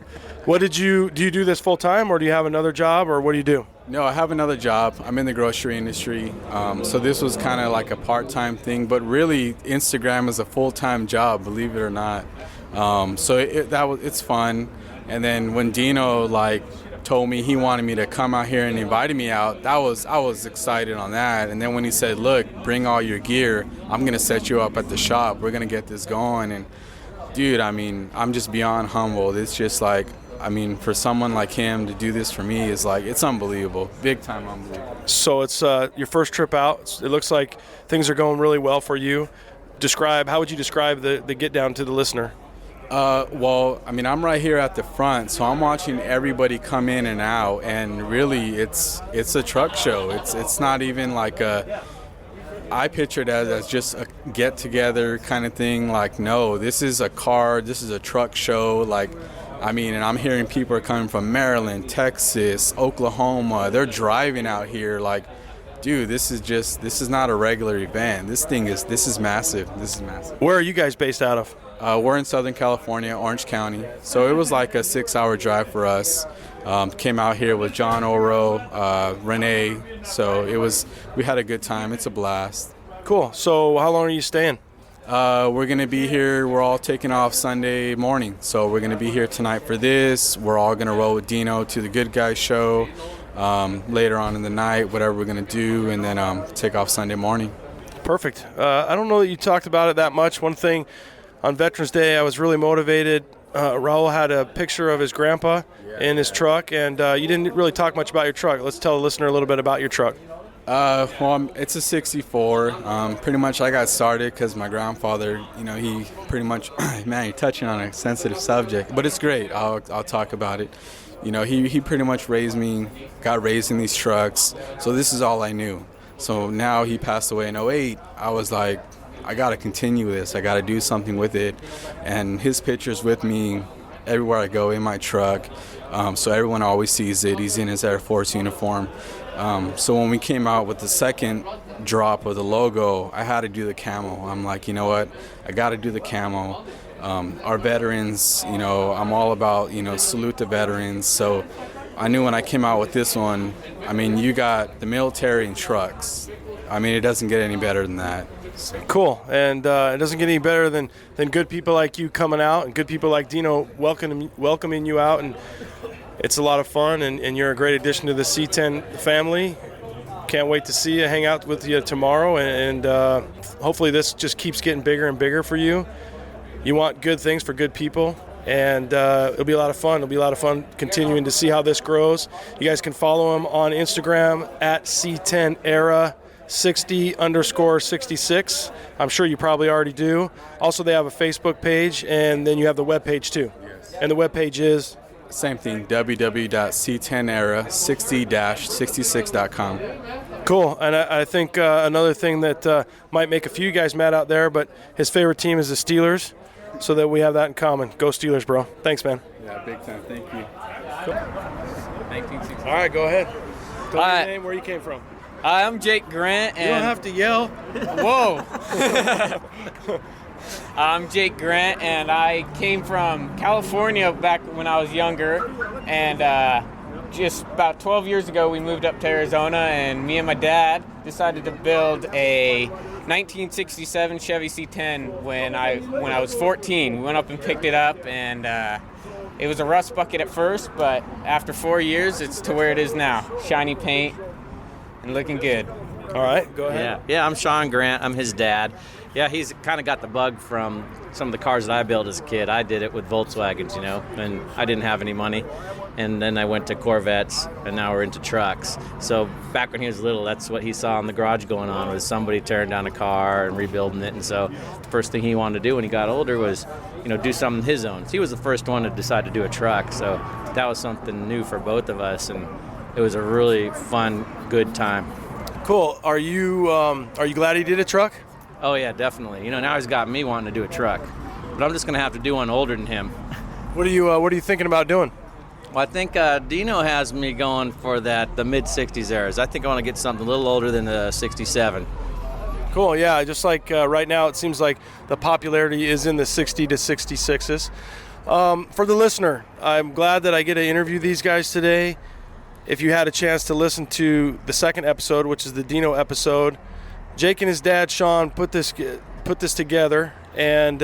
Do you do this full time, or do you have another job, or what do you do?
No, I have another job. I'm in the grocery industry. So this was kind of like a part-time thing, but really Instagram is a full-time job, believe it or not. It's fun. And then when Dino told me he wanted me to come out here and invited me out, I was excited on that. And then when he said, look, bring all your gear, I'm going to set you up at the shop. We're going to get this going. And dude, I mean, I'm just beyond humbled. It's just like, I mean, for someone like him to do this for me is like, it's unbelievable. Big time unbelievable.
So it's your first trip out. It looks like things are going really well for you. How would you describe the get down to the listener?
Well, I mean, I'm right here at the front, so I'm watching everybody come in and out, and really, it's a truck show. It's not even like I picture it as just a get together kind of thing. Like, no, this is a truck show. Like, I mean, and I'm hearing people are coming from Maryland, Texas, Oklahoma. They're driving out here. Like, dude, this is not a regular event. This is massive. This is massive.
Where are you guys based out of?
We're in Southern California, Orange County. So it was like a 6-hour drive for us. Came out here with John Oro, Renee. So we had a good time. It's a blast.
Cool. So how long are you staying?
We're going to be here. We're all taking off Sunday morning. So we're going to be here tonight for this. We're all going to roll with Dino to the Good Guys show later on in the night, whatever we're going to do, and then take off Sunday morning.
Perfect. I don't know that you talked about it that much. One thing, on Veterans Day, I was really motivated. Raul had a picture of his grandpa in his truck, and you didn't really talk much about your truck. Let's tell the listener a little bit about your truck.
Well, it's a 64. Pretty much I got started because my grandfather, he pretty much, man, you're touching on a sensitive subject, but it's great. I'll talk about it. He pretty much got raised in these trucks, so this is all I knew. So now he passed away in 2008. I was like, I got to continue this. I got to do something with it. And his picture's with me everywhere I go in my truck. So everyone always sees it. He's in his Air Force uniform. So when we came out with the second drop of the logo, I had to do the camo. I'm like, you know what? I got to do the camo. Our veterans, I'm all about, salute the veterans. So I knew when I came out with this one, I mean, you got the military and trucks. I mean, it doesn't get any better than that. So.
Cool. And it doesn't get any better than good people like you coming out and good people like Dino welcoming you out. And it's a lot of fun, and you're a great addition to the C10 family. Can't wait to see you, hang out with you tomorrow, and hopefully this just keeps getting bigger and bigger for you. You want good things for good people, and it'll be a lot of fun. It'll be a lot of fun continuing to see how this grows. You guys can follow him on Instagram at C10era. 60_66. I'm sure you probably already do. Also, they have a Facebook page, and then you have the web page too. Yes. And the web page is?
Same thing, www.c10era60-66.com.
Cool. And I think another thing that might make a few guys mad out there, but his favorite team is the Steelers, so that we have that in common. Go Steelers, bro. Thanks, man.
Yeah, big time. Thank you.
Cool. 1960. All right, go ahead. Tell me your name, where you came from.
I'm Jake Grant. And
you don't have to yell.
Whoa. I'm Jake Grant, and I came from California back when I was younger. And just about 12 years ago, we moved up to Arizona, and me and my dad decided to build a 1967 Chevy C10 when I was 14. We went up and picked it up, and it was a rust bucket at first, but after 4 years, it's to where it is now. Shiny paint. And looking good.
All right, go ahead.
Yeah, I'm Sean Grant. I'm his dad. Yeah, he's kind of got the bug from some of the cars that I built as a kid. I did it with Volkswagens, and I didn't have any money. And then I went to Corvettes, and now we're into trucks. So back when he was little, that's what he saw in the garage going on, was somebody tearing down a car and rebuilding it. And so the first thing he wanted to do when he got older was, do something his own. So he was the first one to decide to do a truck. So that was something new for both of us. And it was a really fun, good time.
Cool. Are you glad he did a truck?
Oh yeah, definitely. Now he's got me wanting to do a truck, but I'm just gonna have to do one older than him.
What are you thinking about doing?
Well, I think Dino has me going for the mid '60s eras. I think I want to get something a little older than the '67.
Cool. Yeah. Just like right now, it seems like the popularity is in the 60 to 66s. For the listener, I'm glad that I get to interview these guys today. If you had a chance to listen to the second episode, which is the Dino episode, Jake and his dad, Sean, put this together, and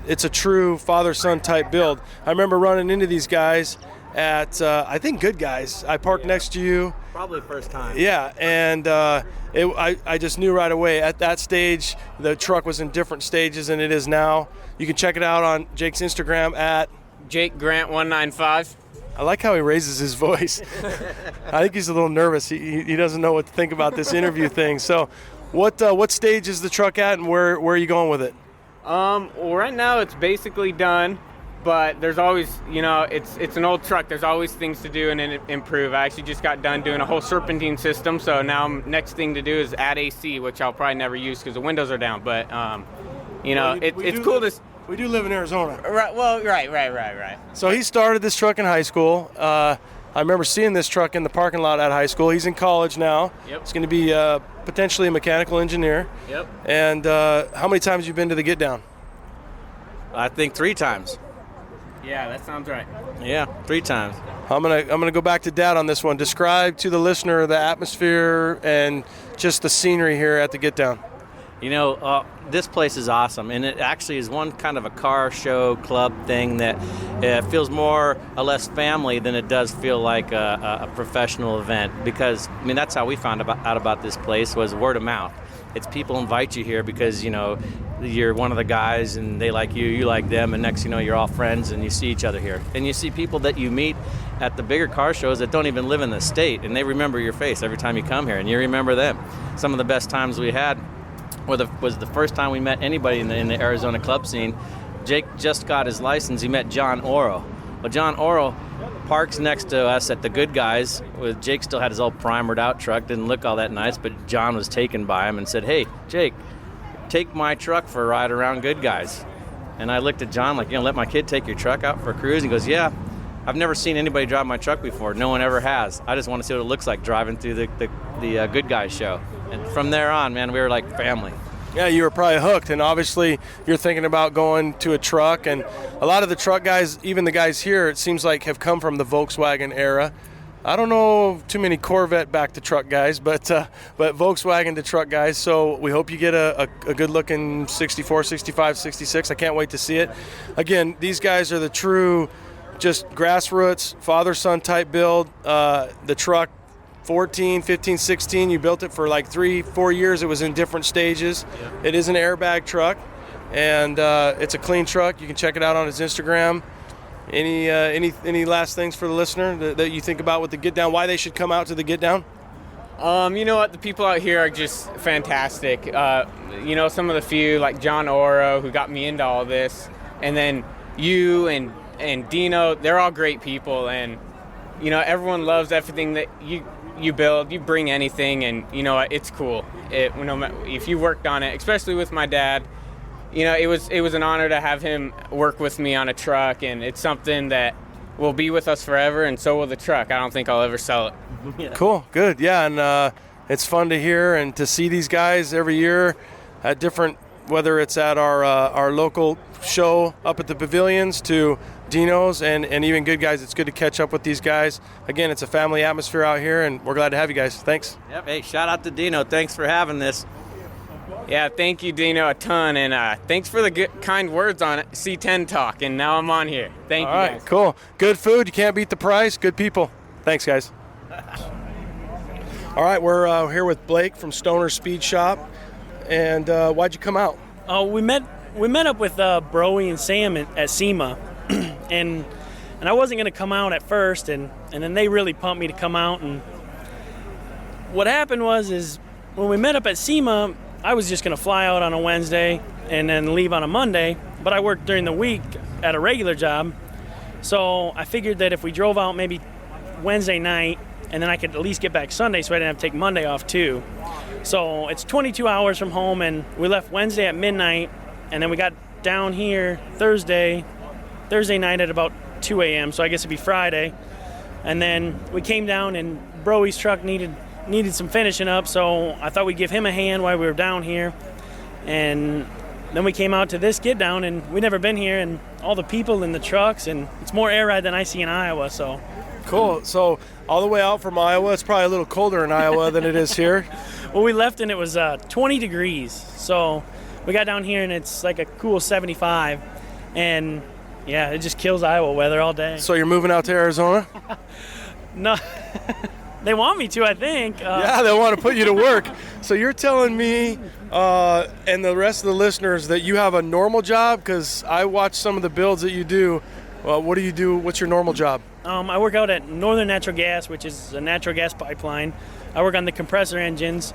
it's a true father-son type build. I remember running into these guys at, I think, Good Guys. I parked next to you.
Probably first time.
Yeah, and I just knew right away. At that stage, the truck was in different stages than it is now. You can check it out on Jake's Instagram at
Jake Grant 195.
I like how he raises his voice. I think he's a little nervous. He doesn't know what to think about this interview thing. So What stage is the truck at, and where are you going with it?
Well, right now it's basically done, but there's always, it's an old truck. There's always things to do and improve. I actually just got done doing a whole serpentine system, so now next thing to do is add AC, which I'll probably never use because the windows are down. But it's cool to.
We do live in Arizona.
Right. Well, right.
So he started this truck in high school. I remember seeing this truck in the parking lot at high school. He's in college now.
Yep.
He's going to be potentially a mechanical engineer.
Yep.
And how many times have you been to the Get Down?
I think 3 times.
Yeah, that sounds right.
Yeah, 3 times.
I'm gonna go back to Dad on this one. Describe to the listener the atmosphere and just the scenery here at the Get Down.
This place is awesome, and it actually is one kind of a car show club thing that feels more or less family than it does feel like a professional event, because that's how we found out about this place, was word of mouth. It's people invite you here because you're one of the guys and they like you like them, and next you're all friends and you see each other here, and you see people that you meet at the bigger car shows that don't even live in the state, and they remember your face every time you come here, and you remember them. Some of the best times we had was the first time we met anybody in the Arizona club scene. Jake just got his license. He met John Oro. Well, John Oro parks next to us at the Good Guys. Jake still had his old primered out truck. Didn't look all that nice, but John was taken by him and said, "Hey, Jake, take my truck for a ride around Good Guys." And I looked at John like, let my kid take your truck out for a cruise? He goes, "Yeah, I've never seen anybody drive my truck before. No one ever has. I just want to see what it looks like driving through the Good Guys show." And from there on, man, we were like family.
Yeah, you were probably hooked, and obviously you're thinking about going to a truck, and a lot of the truck guys, even the guys here, it seems like have come from the Volkswagen era. I don't know too many Corvette back to truck guys, but Volkswagen to truck guys. So we hope you get a good-looking 64, 65, 66. I can't wait to see it. Again, these guys are the true just grassroots, father-son type build. The truck, 14, 15, 16, you built it for like 3-4 years. It was in different stages. Yep. It is an airbag truck, and it's a clean truck. You can check it out on his Instagram. Any last things for the listener that you think about with the Get Down, why they should come out to the Get Down?
You know what? The people out here are just fantastic. Some of the few, like John Oro, who got me into all this, and then you and Dino, they're all great people, and everyone loves everything that you build. You bring anything, and it's cool. If you worked on it, especially with my dad, it was an honor to have him work with me on a truck, and it's something that will be with us forever, and so will the truck. I don't think I'll ever sell it.
Yeah. Cool, good, yeah, and it's fun to hear and to see these guys every year at different, whether it's at our local show up at the pavilions to Dino's and even Good Guys. It's good to catch up with these guys. Again, it's a family atmosphere out here, and we're glad to have you guys. Thanks.
Yep. Hey, shout out to Dino. Thanks for having this.
Yeah, thank you, Dino, a ton, and thanks for the good, kind words on C10 Talk, and now I'm on here. Thank you, guys.
All right, cool. Good food. You can't beat the price. Good people. Thanks, guys. All right, we're here with Blake from Stoner Speed Shop, and why'd you come out?
We met up with Broey and Sam at SEMA, and I wasn't going to come out at first, and then they really pumped me to come out. And what happened is when we met up at SEMA, I was just going to fly out on a Wednesday and then leave on a Monday, but I worked during the week at a regular job, so I figured that if we drove out maybe Wednesday night, and then I could at least get back Sunday so I didn't have to take Monday off too. So it's 22 hours from home, and we left Wednesday at midnight, and then we got down here Thursday night at about 2 a.m., so I guess it'd be Friday. And then we came down, and Broey's truck needed some finishing up, so I thought we'd give him a hand while we were down here. And then we came out to this Get Down, and we'd never been here, and all the people in the trucks, and it's more air ride than I see in Iowa, so.
Cool. So all the way out from Iowa, it's probably a little colder in Iowa than it is here.
Well, we left and it was 20 degrees. So we got down here and it's like a cool 75. And yeah, it just kills Iowa weather all day.
So you're moving out to Arizona?
No, they want me to, I think.
Yeah, they want to put you to work. So you're telling me and the rest of the listeners that you have a normal job? Because I watch some of the builds that you do. What do you do? What's your normal job?
I work out at Northern Natural Gas, which is a natural gas pipeline. I work on the compressor engines.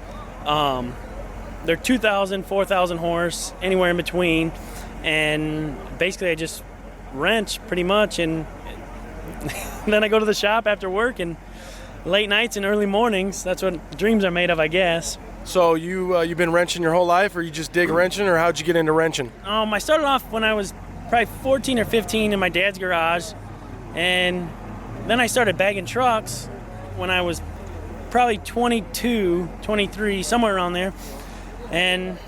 they're 2,000, 4,000 horse, anywhere in between. And basically I just wrench pretty much, and then I go to the shop after work and late nights and early mornings. That's what dreams are made of, I guess.
So you've been wrenching your whole life, or you just dig wrenching, or how'd you get into wrenching?
I started off when I was probably 14 or 15 in my dad's garage, and then I started bagging trucks when I was probably 22, 23, somewhere around there. And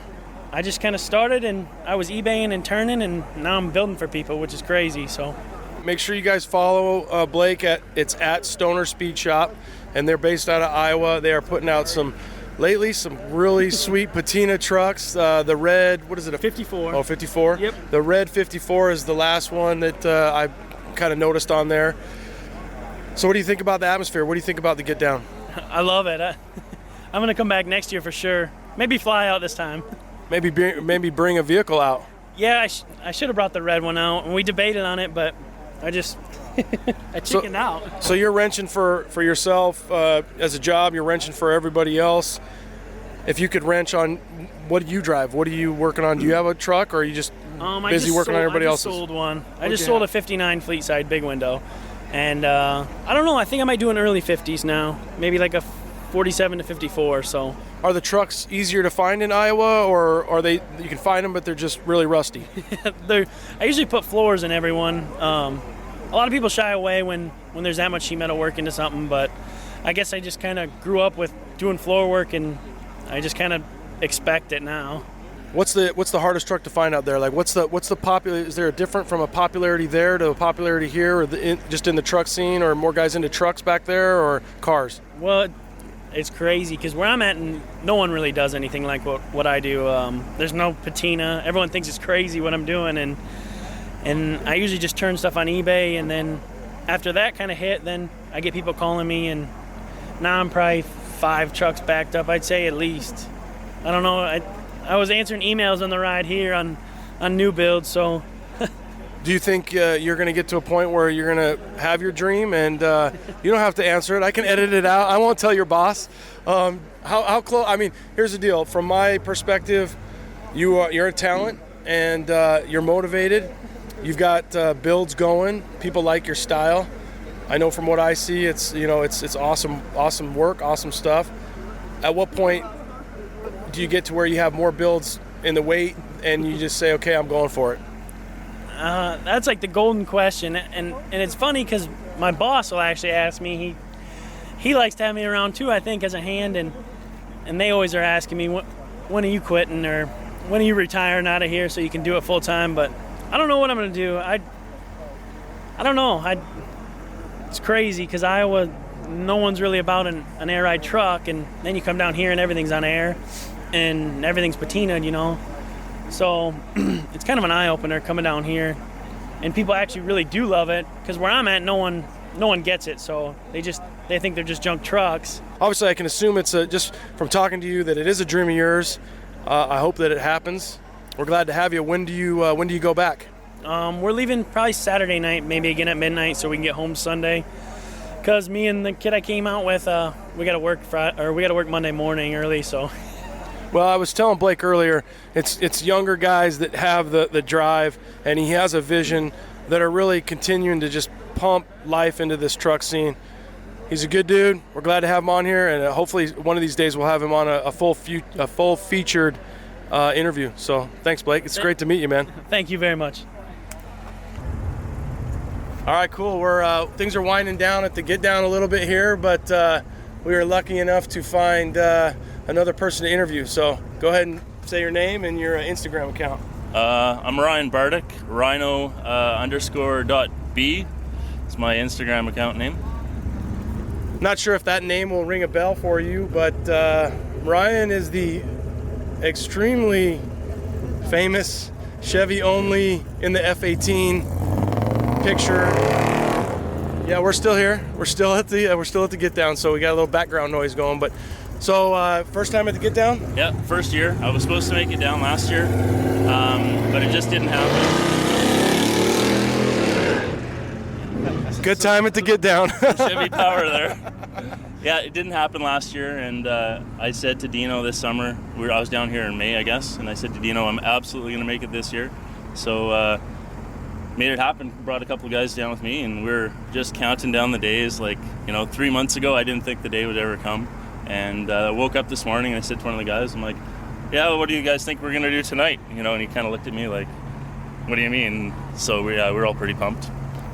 I just kind of started, and I was eBaying and turning, and now I'm building for people, which is crazy. So
make sure you guys follow Blake it's at Stoner Speed Shop, and they're based out of Iowa. They are putting out some really sweet patina trucks. The red, what is it? A
54.
Oh, 54?
Yep.
The red 54 is the last one that I kind of noticed on there. So what do you think about the atmosphere? What do you think about the Get Down?
I love it. I'm going to come back next year for sure. Maybe fly out this time.
Maybe bring a vehicle out.
Yeah, I should have brought the red one out, and we debated on it, but I just I chickened out.
So you're wrenching for yourself as a job. You're wrenching for everybody else. If you could wrench on, what do you drive? What are you working on? Do you have a truck, or are you just busy working on everybody else's?
I just sold one. I just sold a 59 fleet side big window. And I don't know, I think I might do an early 50s now. Maybe like a 47 to 54, so.
Are the trucks easier to find in Iowa, or are they, you can find them but they're just really rusty?
I usually put floors in everyone. A lot of people shy away when there's that much sheet metal work into something, but I guess I just kind of grew up with doing floor work, and I just kind of expect it now.
What's the hardest truck to find out there? Like, what's the popular? Is there a different from a popularity there to a popularity here, or just in the truck scene, or more guys into trucks back there, or cars?
Well, it's crazy because where I'm at, no one really does anything like what I do. There's no patina. Everyone thinks it's crazy what I'm doing, and I usually just turn stuff on eBay, and then after that kind of hit, then I get people calling me, and now I'm probably 5 trucks backed up, I'd say at least. I don't know. I was answering emails on the ride here on new builds, so.
Do you think you're going to get to a point where you're going to have your dream, and you don't have to answer it? I can edit it out. I won't tell your boss. How close? I mean, here's the deal. From my perspective, you're a talent, and you're motivated. You've got builds going. People like your style. I know from what I see, it's awesome work, awesome stuff. At what point do you get to where you have more builds in the weight and you just say, okay, I'm going for it?
That's like the golden question, and it's funny because my boss will actually ask me. He likes to have me around too, I think, as a hand, and they always are asking me, when are you quitting, or when are you retiring out of here so you can do it full time? But I don't know what I'm going to do. I don't know. It's crazy because Iowa, no one's really about an air ride truck, and then you come down here and everything's on air and everything's patinaed, So it's kind of an eye-opener coming down here, and people actually really do love it because where I'm at, no one gets it, so they think they're just junk trucks.
Obviously, I can assume it's just from talking to you that it is a dream of yours. I hope that it happens. We're glad to have you. When do you go back?
We're leaving probably Saturday night, maybe again at midnight, so we can get home Sunday. Because me and the kid I came out with, we got to work Monday morning early, so.
Well, I was telling Blake earlier, it's younger guys that have the drive, and he has a vision that are really continuing to just pump life into this truck scene. He's a good dude. We're glad to have him on here, and hopefully one of these days we'll have him on a full featured interview. So thanks, Blake. It's great to meet you, man.
Thank you very much.
All right, cool. Things are winding down at the Get Down a little bit here, but we were lucky enough to find another person to interview. So go ahead and say your name and your Instagram account.
I'm Ryan Bardick, rhino_.b. It's my Instagram account name.
Not sure if that name will ring a bell for you, but Ryan is the extremely famous Chevy only in the F18 picture. Yeah, we're still here. We're still at the Get Down, so we got a little background noise going. But so first time at the Get Down?
Yeah, first year. I was supposed to make it down last year, but it just didn't happen.
Good time at the Get Down.
Chevy power there. Yeah, it didn't happen last year, and I said to Dino this summer, I was down here in May, I guess, and I said to Dino, I'm absolutely going to make it this year. So made it happen, brought a couple of guys down with me, and we're just counting down the days. 3 months ago, I didn't think the day would ever come, and I woke up this morning and I said to one of the guys, I'm like, yeah, what do you guys think we're going to do tonight? And he kind of looked at me like, what do you mean? So we're all pretty pumped.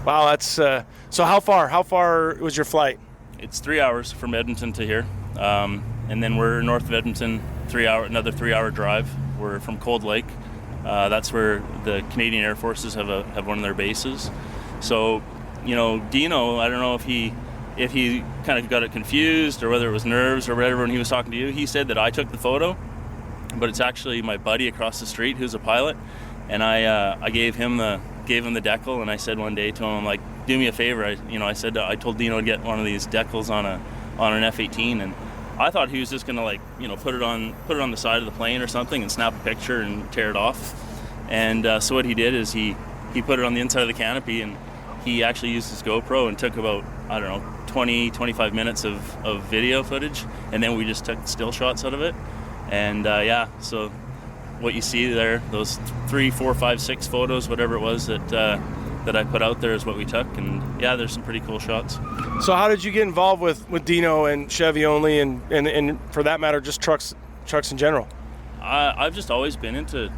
Wow, that's so how far was your flight?
It's 3 hours from Edmonton to here, and then we're north of Edmonton, another 3 hour drive. We're from Cold Lake. That's where the Canadian Air Forces have one of their bases. So, Dino, I don't know if he kind of got it confused or whether it was nerves or whatever when he was talking to you. He said that I took the photo, but it's actually my buddy across the street who's a pilot, and I gave him the decal, and I said one day to him, I'm like, do me a favor. I told Dino to get one of these decals on an F-18, and I thought he was just gonna put it on the side of the plane or something and snap a picture and tear it off. And so what he did is he put it on the inside of the canopy, and he actually used his GoPro and took about 20-25 minutes of video footage, and then we just took still shots out of it. And so what you see there, those 3, 4, 5, 6 photos, whatever it was that I put out there is what we took, and yeah, there's some pretty cool shots.
So how did you get involved with Dino and Chevy only, and for that matter, just trucks in general?
I've just always been into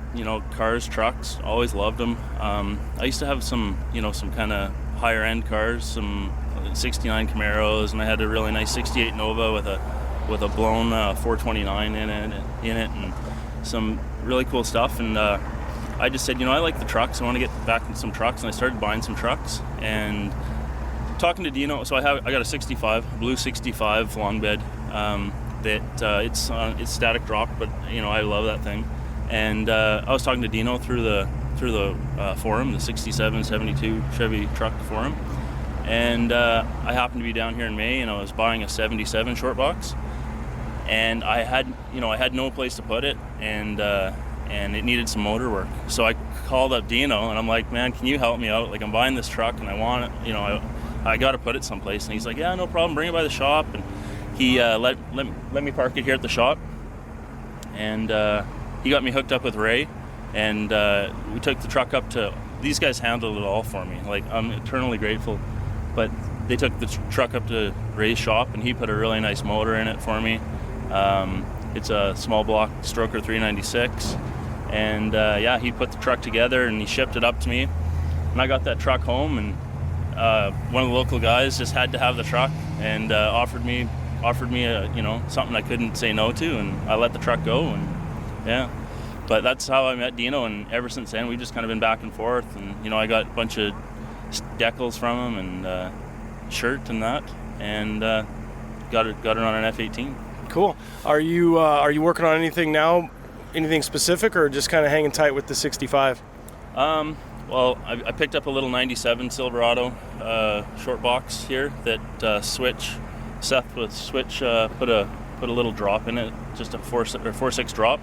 cars, trucks. Always loved them. I used to have some kind of higher end cars, some '69 Camaros, and I had a really nice '68 Nova with a blown 429 in it, and some really cool stuff. And I just said, I like the trucks. I want to get back in some trucks, and I started buying some trucks. And talking to Dino, so I got a 65, blue 65 long bed. It's static drop, but I love that thing. And I was talking to Dino through the forum, the 67, 72 Chevy truck forum. And I happened to be down here in May, and I was buying a 77 short box. And I had no place to put it, and it needed some motor work. So I called up Dino, and I'm like, man, can you help me out? Like, I'm buying this truck, and I want it, I got to put it someplace. And he's like, yeah, no problem, bring it by the shop. And he let me park it here at the shop. And he got me hooked up with Ray, and we took the truck up to, these guys handled it all for me. Like, I'm eternally grateful. But they took the truck up to Ray's shop, and he put a really nice motor in it for me. It's a small block Stroker 396, and he put the truck together and he shipped it up to me, and I got that truck home, and one of the local guys just had to have the truck, and offered me something I couldn't say no to, and I let the truck go. And but that's how I met Dino, and ever since then we've just kind of been back and forth. And I got a bunch of decals from him, and shirt and that, and got it on an F-18.
Cool. Are you working on anything now? Anything specific, or just kind of hanging tight with the 65?
Well, I picked up a little 97 Silverado short box here that Seth with Switch put a little drop in it, just a 4.6 drop,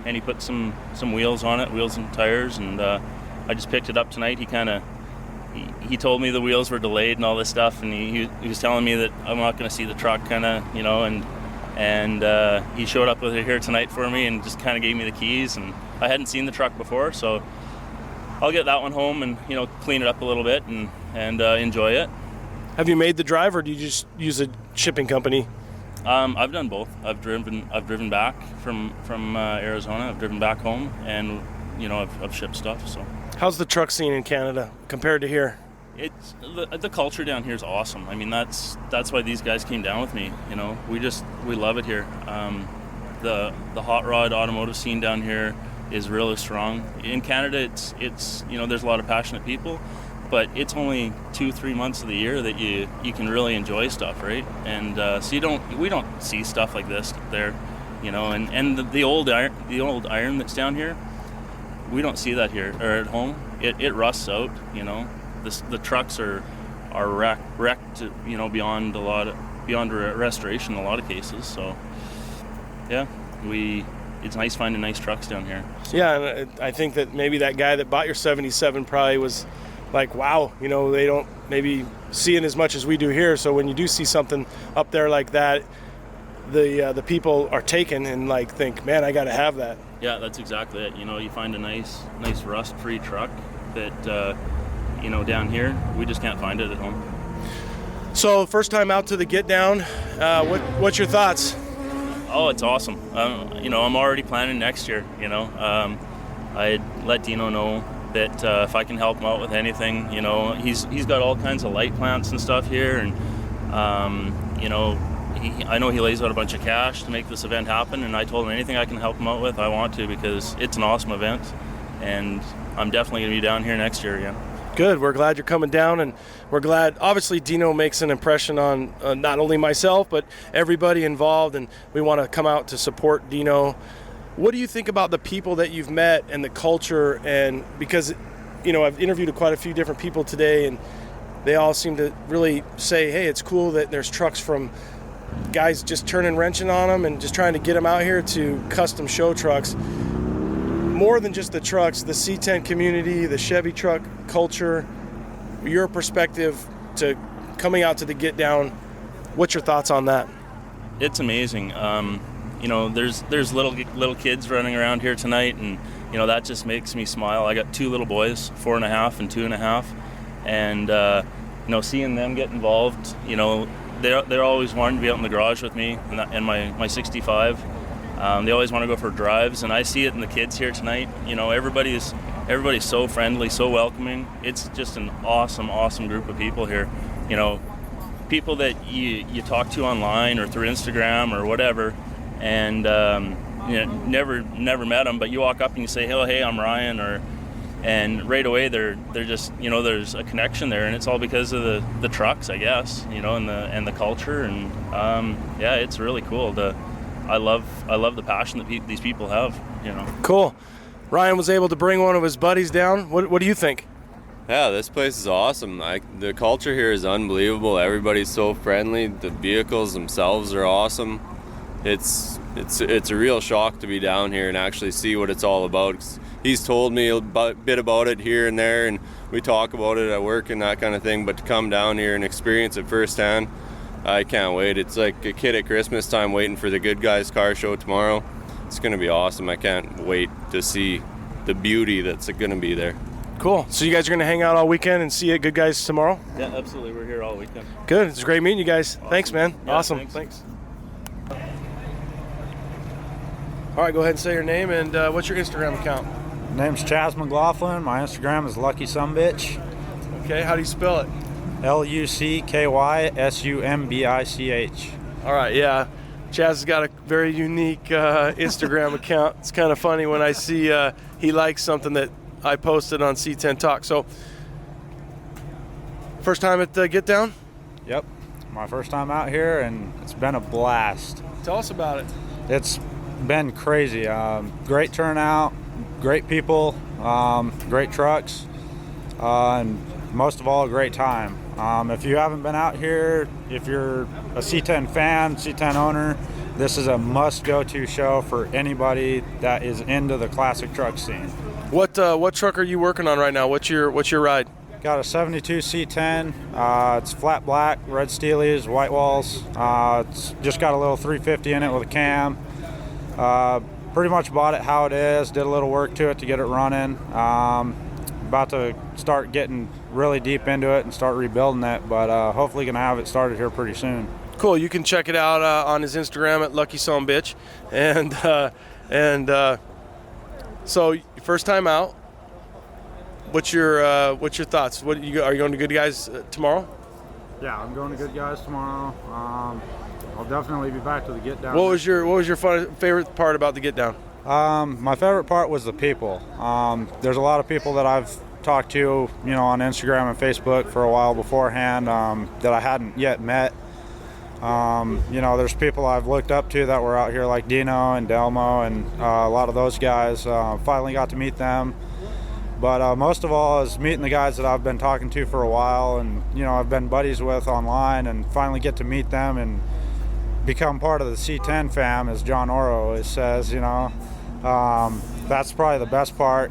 and he put some wheels on it, wheels and tires, and I just picked it up tonight. He told me the wheels were delayed and all this stuff, and he was telling me that I'm not going to see the truck, and he showed up with it here tonight for me and just kind of gave me the keys. And I hadn't seen the truck before, so I'll get that one home and clean it up a little bit and enjoy it.
Have you made the drive, or do you just use a shipping company?
I've done both. I've driven back from Arizona. I've driven back home, and I've shipped stuff. So
how's the truck scene in Canada compared to here?
It's the culture down here is awesome. I mean, that's why these guys came down with me. We love it here. The hot rod automotive scene down here is really strong. In Canada, it's there's a lot of passionate people, but it's only 2-3 months of the year that you can really enjoy stuff, right? And so we don't see stuff like this there, and the old iron that's down here, we don't see that here or at home. It rusts out, The trucks are wrecked, beyond restoration in a lot of cases. So, yeah, it's nice finding nice trucks down here.
Yeah, and I think that maybe that guy that bought your 77 probably was like, wow, they don't maybe seeing as much as we do here. So when you do see something up there like that, the people are taken and like think, man, I got to have that.
Yeah, that's exactly it. You find a nice rust-free truck that, down here, we just can't find it at home.
So first time out to the Get Down, what's your thoughts?
Oh, it's awesome. I'm already planning next year, I let Dino know that if I can help him out with anything, he's got all kinds of light plants and stuff here, and I know he lays out a bunch of cash to make this event happen, and I told him anything I can help him out with, I want to, because it's an awesome event, and I'm definitely going to be down here next year again.
Good. We're glad you're coming down, and we're glad, obviously, Dino makes an impression on not only myself, but everybody involved, and we want to come out to support Dino. What do you think about the people that you've met and the culture? And because, I've interviewed quite a few different people today, and they all seem to really say, hey, it's cool that there's trucks from guys just turning wrenching on them and just trying to get them out here to custom show trucks. More than just the trucks, the C10 community, the Chevy truck culture, your perspective to coming out to the Get Down, what's your thoughts on that?
It's amazing. There's little kids running around here tonight, and that just makes me smile. I got two little boys, 4.5 and 2.5, and seeing them get involved, they're always wanting to be out in the garage with me and my 65. They always want to go for drives, and I see it in the kids here tonight. Everybody's so friendly, so welcoming. It's just an awesome group of people here. People that you talk to online or through Instagram or whatever, and never met them, but you walk up and you say, "Oh, hey, I'm Ryan," and right away they're just there's a connection there, and it's all because of the trucks, I guess, and the culture, and it's really cool. I love the passion that these people have.
Cool. Ryan was able to bring one of his buddies down. What do you think?
Yeah, this place is awesome. The culture here is unbelievable. Everybody's so friendly. The vehicles themselves are awesome. It's a real shock to be down here and actually see what it's all about. He's told me a bit about it here and there, and we talk about it at work and that kind of thing, but to come down here and experience it firsthand, I can't wait. It's like a kid at Christmas time waiting for the Good Guys car show tomorrow. It's going to be awesome. I can't wait to see the beauty that's going to be there.
Cool. So you guys are going to hang out all weekend and see it, Good Guys, tomorrow?
Yeah, absolutely. We're here all weekend.
Good. It's great meeting you guys.
Awesome.
Thanks, man.
Yeah,
awesome. Thanks. All right, go ahead and say your name and what's your Instagram account?
Name's Chaz McLaughlin. My Instagram is Lucky Sumbitch.
Okay, how do you spell it?
LuckySumbich.
All right, yeah. Chaz has got a very unique Instagram account. It's kind of funny when I see he likes something that I posted on C10 Talk. So, first time at the Get Down?
Yep, my first time out here, and it's been a blast.
Tell us about it.
It's been crazy. Great turnout, great people, great trucks, and most of all, a great time. If you haven't been out here, if you're a C10 fan, C10 owner, this is a must-go-to show for anybody that is into the classic truck scene.
What truck are you working on right now? What's your ride?
Got a 72 C10. It's flat black, red steelies, white walls. It's just got a little 350 in it with a cam. Pretty much bought it how it is. Did a little work to it to get it running. About to start getting really deep into it and start rebuilding it, but hopefully gonna have it started here pretty soon.
Cool. You can check it out on his Instagram at Lucky Sumbitch, and so first time out. What's your thoughts? Are you going to Good Guys tomorrow?
Yeah, I'm going to Good Guys tomorrow. I'll definitely be back to the Get Down.
What was your favorite part about the Get Down?
My favorite part was the people. There's a lot of people that I've talked to, on Instagram and Facebook for a while beforehand that I hadn't yet met. There's people I've looked up to that were out here like Dino and Delmo and a lot of those guys. Finally got to meet them. But most of all is meeting the guys that I've been talking to for a while and, I've been buddies with online, and finally get to meet them and become part of the C10 fam, as John Oro always says, That's probably the best part.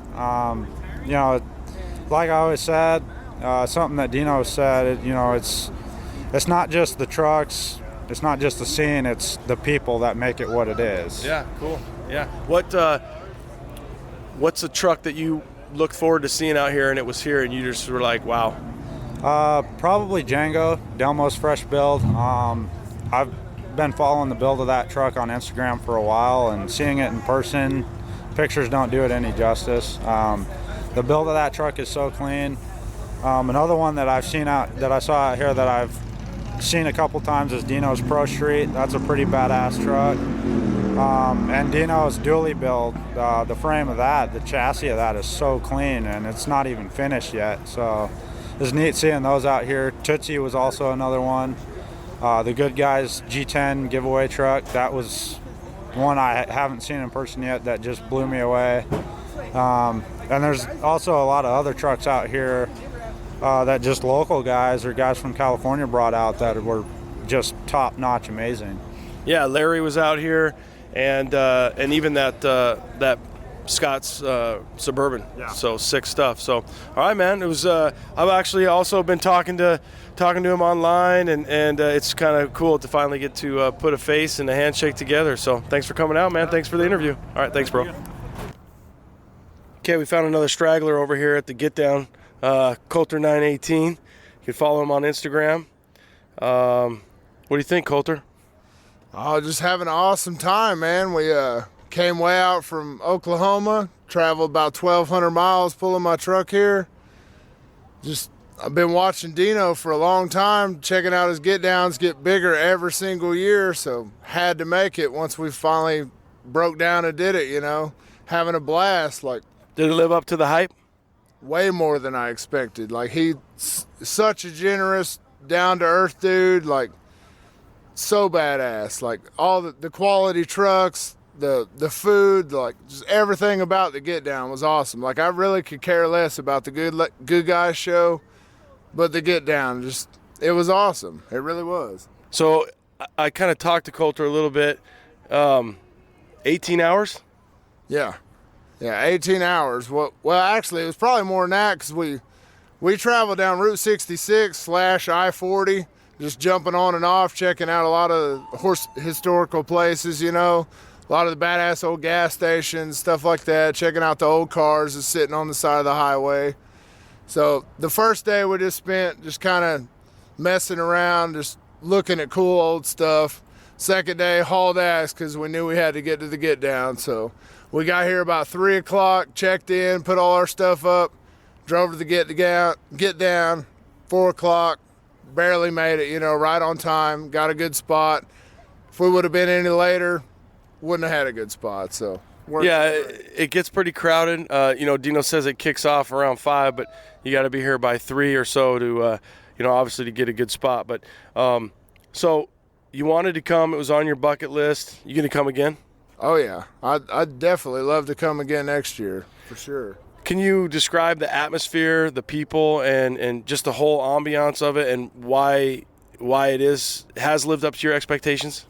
Like I always said, something that Dino said, it's not just the trucks, it's not just the scene, it's the people that make it what it is.
Yeah, cool. Yeah. What's a truck that you looked forward to seeing out here and it was here and you just were like, wow?
Probably Django, Delmo's fresh build. I've been following the build of that truck on Instagram for a while, and seeing it in person, pictures don't do it any justice. The build of that truck is so clean. Another one that I saw out here that I've seen a couple times is Dino's Pro Street. That's a pretty badass truck. And Dino's dually build, the frame of that, the chassis of that is so clean, and it's not even finished yet. So it's neat seeing those out here. Tootsie was also another one. The Good Guys G10 giveaway truck, that was one I haven't seen in person yet that just blew me away. And there's also a lot of other trucks out here that just local guys or guys from California brought out that were just top-notch amazing.
Yeah, Larry was out here, and even that Scott's Suburban. Yeah. So sick stuff. So all right, man. It was. I've actually also been talking to him online, and it's kind of cool to finally get to put a face and a handshake together. So thanks for coming out, man. Thanks for the interview. All right, thanks, bro. Okay, we found another straggler over here at the Get Down, Coulter 918. You can follow him on Instagram. What do you think, Coulter?
Oh, just having an awesome time, man. We came way out from Oklahoma, traveled about 1,200 miles pulling my truck here. I've been watching Dino for a long time, checking out his get downs get bigger every single year, so had to make it once we finally broke down and did it, having a blast.
Did it live up to the hype?
Way more than I expected. He's such a generous, down-to-earth dude, so badass. All the quality trucks, the food, just everything about the get down was awesome. I really could care less about the good guys show, but the get down, it was awesome. It really was.
So I kind of talked to Coulter a little bit. 18 hours?
Yeah, 18 hours. Well, actually, it was probably more than that because we traveled down Route 66 / I-40, just jumping on and off, checking out a lot of historical places, a lot of the badass old gas stations, stuff like that, checking out the old cars that's sitting on the side of the highway. So the first day we just spent just kind of messing around, just looking at cool old stuff. Second day, hauled ass because we knew we had to get to the get down. So we got here about 3 o'clock, checked in, put all our stuff up, drove to the get down, 4 o'clock, barely made it, right on time, got a good spot. If we would have been any later, wouldn't have had a good spot. So
yeah, it gets pretty crowded. Dino says it kicks off around 5, but you got to be here by 3 or so to, obviously to get a good spot. But so you wanted to come. It was on your bucket list. You going to come again?
Oh, yeah. I'd definitely love to come again next year, for sure.
Can you describe the atmosphere, the people, and just the whole ambiance of it and why it has lived up to your expectations?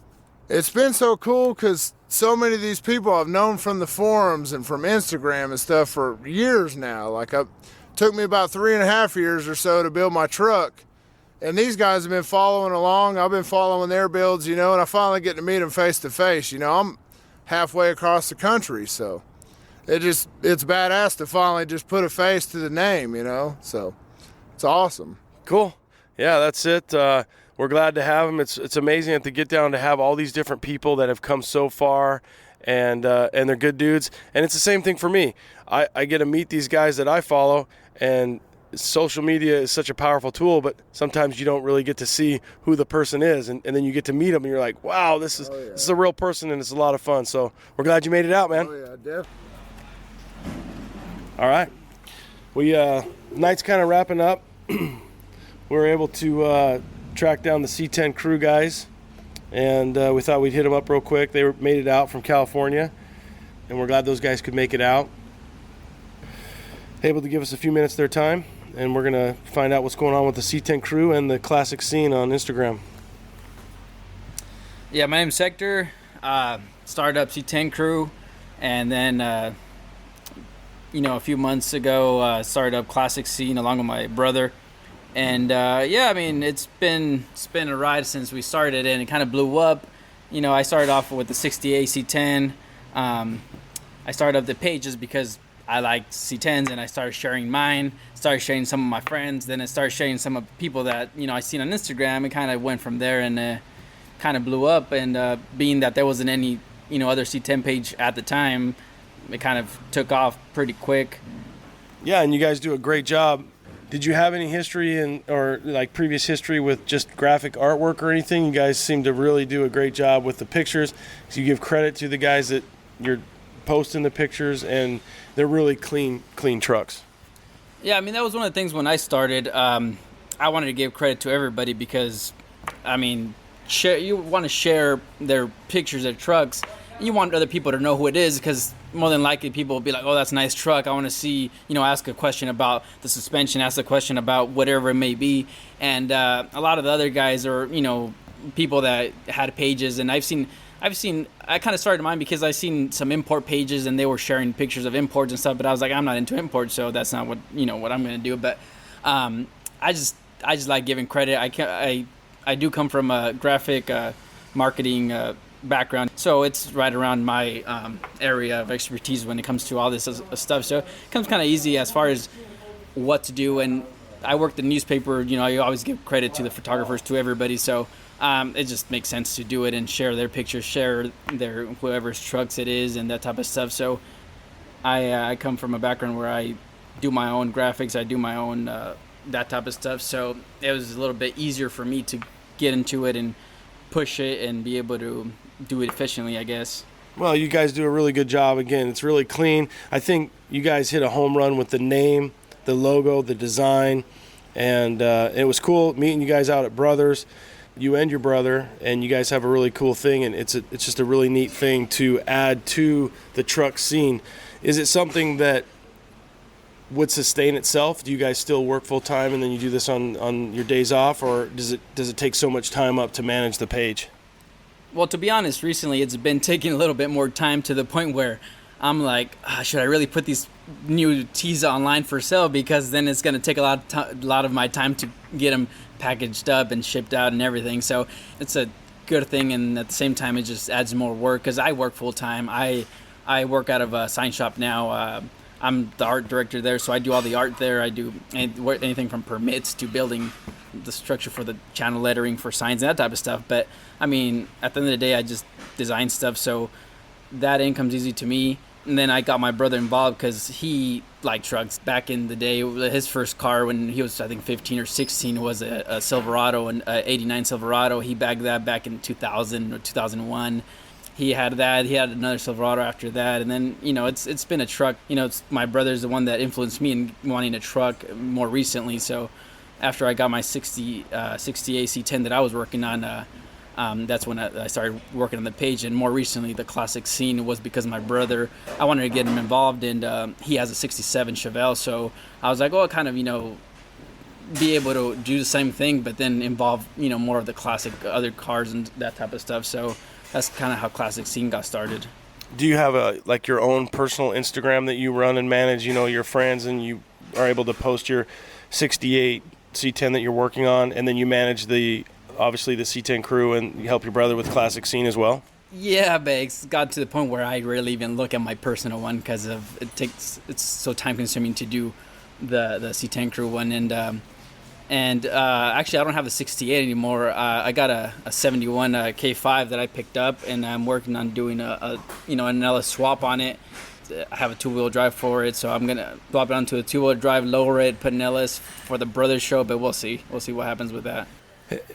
It's been so cool because so many of these people I've known from the forums and from Instagram and stuff for years now. It took me about 3.5 years or so to build my truck. And these guys have been following along. I've been following their builds, and I finally get to meet them face to face. I'm halfway across the country, so it's badass to finally just put a face to the name, So it's awesome.
Cool. Yeah, that's it. We're glad to have them. It's amazing at the Get Down to have all these different people that have come so far, and they're good dudes. And it's the same thing for me. I get to meet these guys that I follow, and social media is such a powerful tool, but sometimes you don't really get to see who the person is, and then you get to meet them, and you're like, wow, this is a real person, and it's a lot of fun. So we're glad you made it out, man.
Oh, yeah, definitely.
All right. We night's kind of wrapping up. We were able to track down the C10 crew guys, and we thought we'd hit them up real quick. They made it out from California, and we're glad those guys could make it out. Able to give us a few minutes of their time, and we're going to find out what's going on with the C10 crew and the classic scene on Instagram.
Yeah, my name's Hector. Started up C10 crew, and then,
a few months ago, started up Classic Scene along with my brother. And yeah, I mean, it's been a ride since we started, and it kind of blew up. I started off with the 68 C10. I started up the page just because I liked C10s, and I started sharing mine, started sharing some of my friends, then I started sharing some of the people that, I seen on Instagram. It kind of went from there, and kind of blew up. And being that there wasn't any, other C10 page at the time, it kind of took off pretty quick.
Yeah, and you guys do a great job. Did you have any history or like previous history with just graphic artwork or anything? You guys seem to really do a great job with the pictures. So you give credit to the guys that you're posting the pictures, and they're really clean trucks.
Yeah, I mean, that was one of the things when I started. I wanted to give credit to everybody because, I mean, you want to share their pictures, their trucks. You want other people to know who it is, because more than likely people will be like, oh, that's a nice truck. I want to see, ask a question about the suspension, ask a question about whatever it may be. And a lot of the other guys are, people that had pages. And I've seen, I kind of started mine because I seen some import pages and they were sharing pictures of imports and stuff. But I was like, I'm not into imports, so that's not what, what I'm going to do. But I just like giving credit. I do come from a graphic marketing background, so it's right around my area of expertise when it comes to all this stuff. So it comes kind of easy as far as what to do. And I worked in the newspaper. I always give credit to the photographers, to everybody. So it just makes sense to do it and share their pictures, share their whoever's trucks it is, and that type of stuff. So I come from a background where I do my own graphics, I do my own that type of stuff. So it was a little bit easier for me to get into it and push it and be able to do it efficiently, I guess.
Well, you guys do a really good job. Again, it's really clean. I think you guys hit a home run with the name, the logo, the design, and it was cool meeting you guys out at Brothers, you and your brother, and you guys have a really cool thing, and it's just a really neat thing to add to the truck scene. Is it something that would sustain itself? Do you guys still work full time and then you do this on your days off, or does it take so much time up to manage the page?
Well, to be honest, recently it's been taking a little bit more time, to the point where I'm like, should I really put these new tees online for sale? Because then it's going to take a lot of my time to get them packaged up and shipped out and everything. So it's a good thing, and at the same time it just adds more work because I work full time. I work out of a sign shop now. I'm the art director there, so I do all the art there. I do anything from permits to building the structure for the channel lettering for signs and that type of stuff. But I mean, at the end of the day, I just design stuff, so that income's easy to me. And then I got my brother involved because he liked trucks. Back in the day, his first car when he was, I think, 15 or 16 was a Silverado, an 89 Silverado. He bagged that back in 2000 or 2001. He had that. He had another Silverado after that, and then it's been a truck. My brother's the one that influenced me in wanting a truck more recently. So after I got my 60 AC10 that I was working on, that's when I started working on the page. And more recently, the Classic Scene was because my brother, I wanted to get him involved, and he has a 67 Chevelle. So I was like, kind of be able to do the same thing, but then involve more of the classic other cars and that type of stuff. So that's kind of how Classic Scene got started.
Do you have your own personal Instagram that you run and manage, your friends, and you are able to post your 68 C10 that you're working on, and then you manage obviously the C10 crew, and you help your brother with Classic Scene as well?
Yeah, but it's got to the point where I rarely even look at my personal one because it's so time consuming to do the C10 crew one. And actually, I don't have the 68 anymore. I got a 71 K5 that I picked up, and I'm working on doing an LS swap on it. I have a two-wheel drive for it, so I'm gonna swap it onto a two-wheel drive, lower it, put an LS for the Brothers show. But we'll see what happens with that.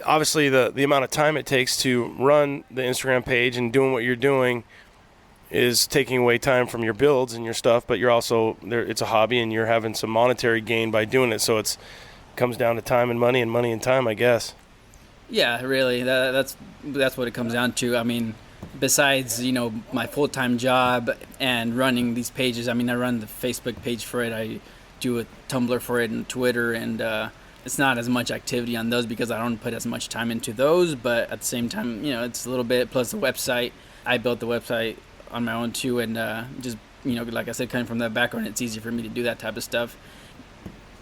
Obviously, the amount of time it takes to run the Instagram page and doing what you're doing is taking away time from your builds and your stuff. But you're also there. It's a hobby, and you're having some monetary gain by doing it. So it comes down to time and money and time, I guess.
Yeah, really. That's what it comes down to. I mean, besides my full-time job and running these pages, I mean, I run the Facebook page for it. I do a Tumblr for it and Twitter, and it's not as much activity on those because I don't put as much time into those. But at the same time, it's a little bit. Plus the website, I built the website on my own too, and just like I said, coming from that background, it's easy for me to do that type of stuff.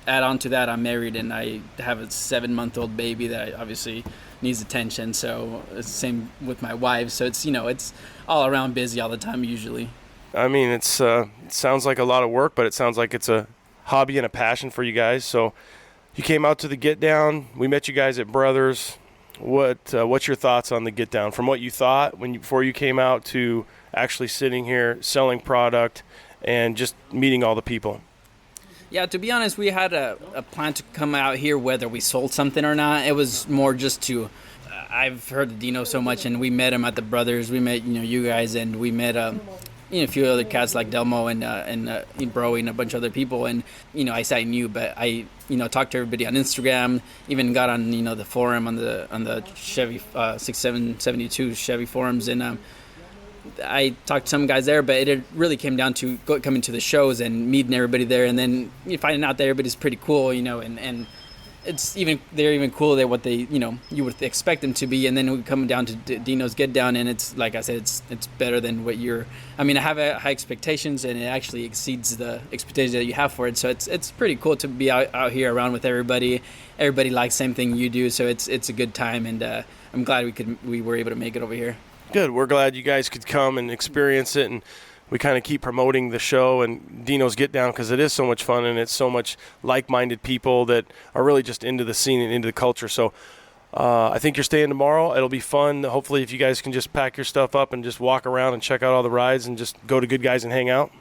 Add on to that, I'm married and I have a 7-month-old baby that obviously needs attention. So it's the same with my wife. So it's, it's all around busy all the time usually.
I mean, it sounds like a lot of work, but it sounds like it's a hobby and a passion for you guys. So you came out to the Get Down. We met you guys at Brothers. What's your thoughts on the Get Down? From what you thought before you came out to actually sitting here selling product and just meeting all the people?
Yeah, to be honest, we had a plan to come out here whether we sold something or not. It was more just to I've heard of Dino so much, and we met him at the Brothers. We met you guys, and we met a few other cats like Delmo and Bro and a bunch of other people. And I say I knew, but I talked to everybody on Instagram. Even got on the forum on the Chevy 6772 Chevy forums, and I talked to some guys there. But it really came down to coming to the shows and meeting everybody there, and then finding out that everybody's pretty cool, and they're even cooler than what they you would expect them to be. And then we come down to Dino's Get Down, and it's like I said, it's better than what I have high expectations, and it actually exceeds the expectations that you have for it. So it's pretty cool to be out here around with everybody. Everybody likes the same thing you do, so it's a good time, and I'm glad we were able to make it over here.
Good. We're glad you guys could come and experience it, and we kind of keep promoting the show and Dino's Get Down because it is so much fun and it's so much like-minded people that are really just into the scene and into the culture. So I think you're staying tomorrow. It'll be fun. Hopefully if you guys can just pack your stuff up and just walk around and check out all the rides and just go to Good Guys and hang out.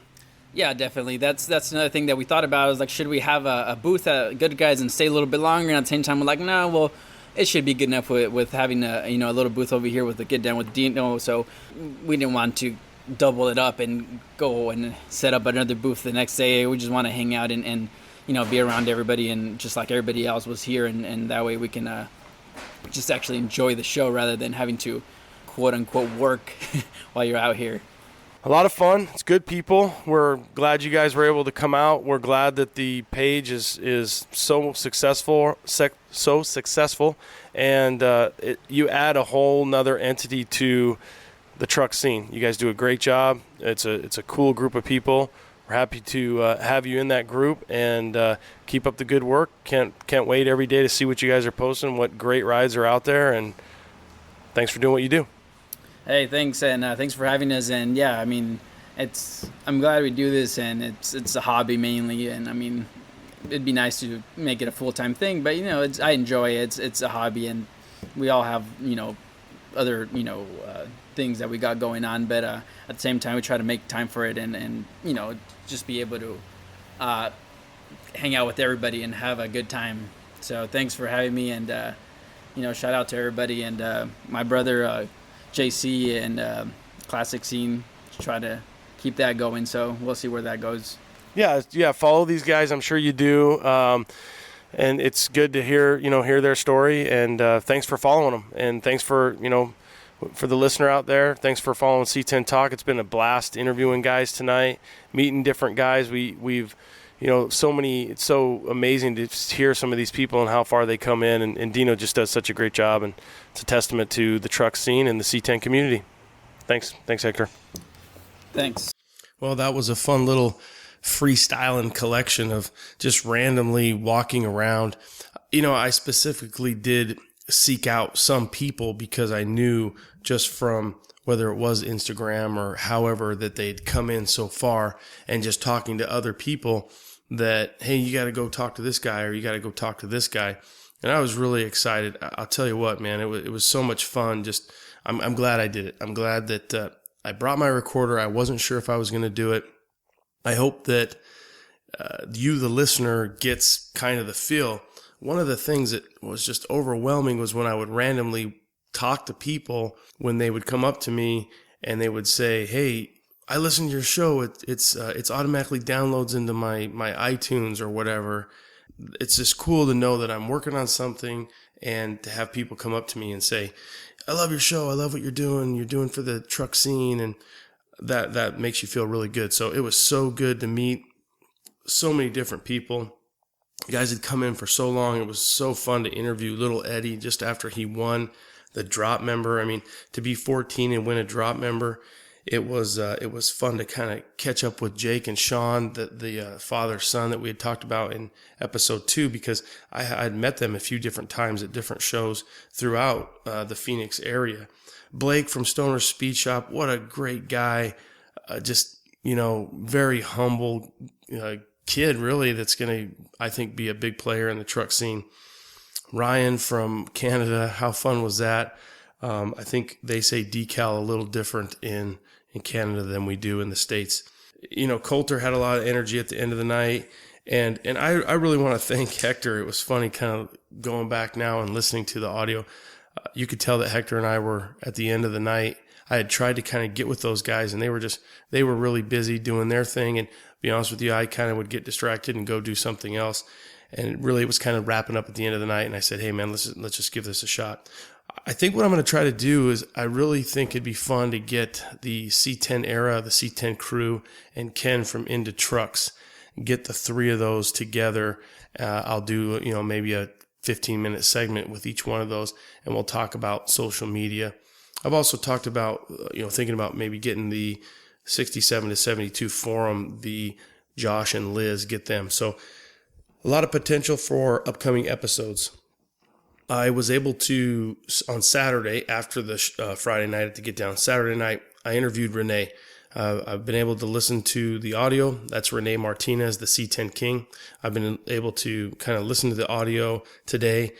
Yeah, definitely. That's another thing that we thought about. Is like, should we have a booth at Good Guys and stay a little bit longer? And at the same time, we're like, no, well, it should be good enough with having a little booth over here with the Get Down with Dino. So we didn't want to double it up and go and set up another booth the next day. We just want to hang out and be around everybody, and just like everybody else was here, and that way we can just actually enjoy the show rather than having to quote unquote work while you're out here.
A lot of fun. It's good people. We're glad you guys were able to come out. We're glad that the page is so successful, and you add a whole nother entity to the truck scene. You guys do a great job. It's a cool group of people. We're happy to have you in that group, and keep up the good work. Can't wait every day to see what you guys are posting, what great rides are out there, and thanks for doing what you do.
Hey, thanks, and thanks for having us. And yeah, I mean, I'm glad we do this, and it's a hobby mainly, and I mean, it'd be nice to make it a full-time thing, but I enjoy it. It's a hobby, and we all have other things that we got going on, but at the same time we try to make time for it, and just be able to hang out with everybody and have a good time. So thanks for having me, and shout out to everybody, and my brother JC and Classic Scene, try to keep that going, so we'll see where that goes.
Yeah, follow these guys. I'm sure you do. And it's good to hear their story, and thanks for following them, and thanks for for the listener out there, thanks for following C10 Talk. It's been a blast interviewing guys tonight, meeting different guys. We've so many. It's so amazing to hear some of these people and how far they come in, and Dino just does such a great job, and it's a testament to the truck scene and the C10 community. Thanks Hector.
Thanks.
Well, that was a fun little freestyling collection of just randomly walking around. I specifically did seek out some people because I knew just from whether it was Instagram or however that they'd come in so far, and just talking to other people that, hey, you got to go talk to this guy, or you got to go talk to this guy. And I was really excited. I'll tell you what, man, it was so much fun. Just, I'm glad I did it. I'm glad that I brought my recorder. I wasn't sure if I was going to do it. I hope that you, the listener, gets kind of the feel. One of the things that was just overwhelming was when I would randomly talk to people, when they would come up to me and they would say, hey, I listen to your show. It's automatically downloads into my iTunes or whatever. It's just cool to know that I'm working on something, and to have people come up to me and say, I love your show. I love what you're doing for the truck scene. And that makes you feel really good. So it was so good to meet so many different people. You guys had come in for so long. It was so fun to interview little Eddie just after he won the drop member. I mean, to be 14 and win a drop member, it was fun to kind of catch up with Jake and Sean, the father-son that we had talked about in episode 2, because I had met them a few different times at different shows throughout the Phoenix area. Blake from Stoner's Speed Shop, what a great guy. Just, very humble kid, really, that's going to, I think, be a big player in the truck scene. Ryan from Canada, how fun was that? I think they say decal a little different in Canada than we do in the States. Coulter had a lot of energy at the end of the night. And I really want to thank Hector. It was funny kind of going back now and listening to the audio. You could tell that Hector and I were at the end of the night. I had tried to kind of get with those guys, and they were really busy doing their thing. And to be honest with you, I kind of would get distracted and go do something else. And really, it was kind of wrapping up at the end of the night. And I said, hey, man, let's just give this a shot. I think what I'm going to try to do is I really think it'd be fun to get the C10 era, the C10 crew, and Ken from Into Trucks, get the 3 of those together. I'll do, maybe a 15-minute segment with each one of those, and we'll talk about social media. I've also talked about, thinking about maybe getting the 67 to 72 forum, the Josh and Liz, get them. So a lot of potential for upcoming episodes. I was able to, on Saturday, after the Friday night at the Get Down, Saturday night, I interviewed Renee. I've been able to listen to the audio. That's Renee Martinez, the C10 King. I've been able to kind of listen to the audio today.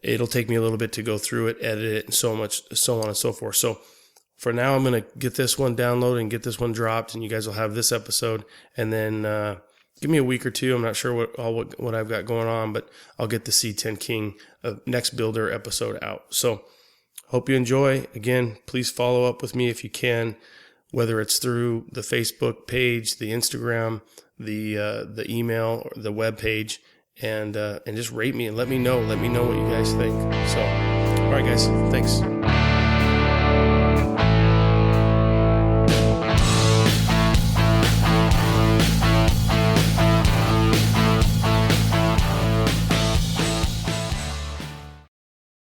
It'll take me a little bit to go through it, edit it, and so on and so forth. So for now, I'm going to get this one downloaded and get this one dropped, and you guys will have this episode. And then give me a week or two. I'm not sure what I've got going on, but I'll get the C10 King next builder episode out. So hope you enjoy. Again, please follow up with me if you can, whether it's through the Facebook page, the Instagram, the email, or the web page, and just rate me and let me know what you guys think. So, all right, guys, thanks.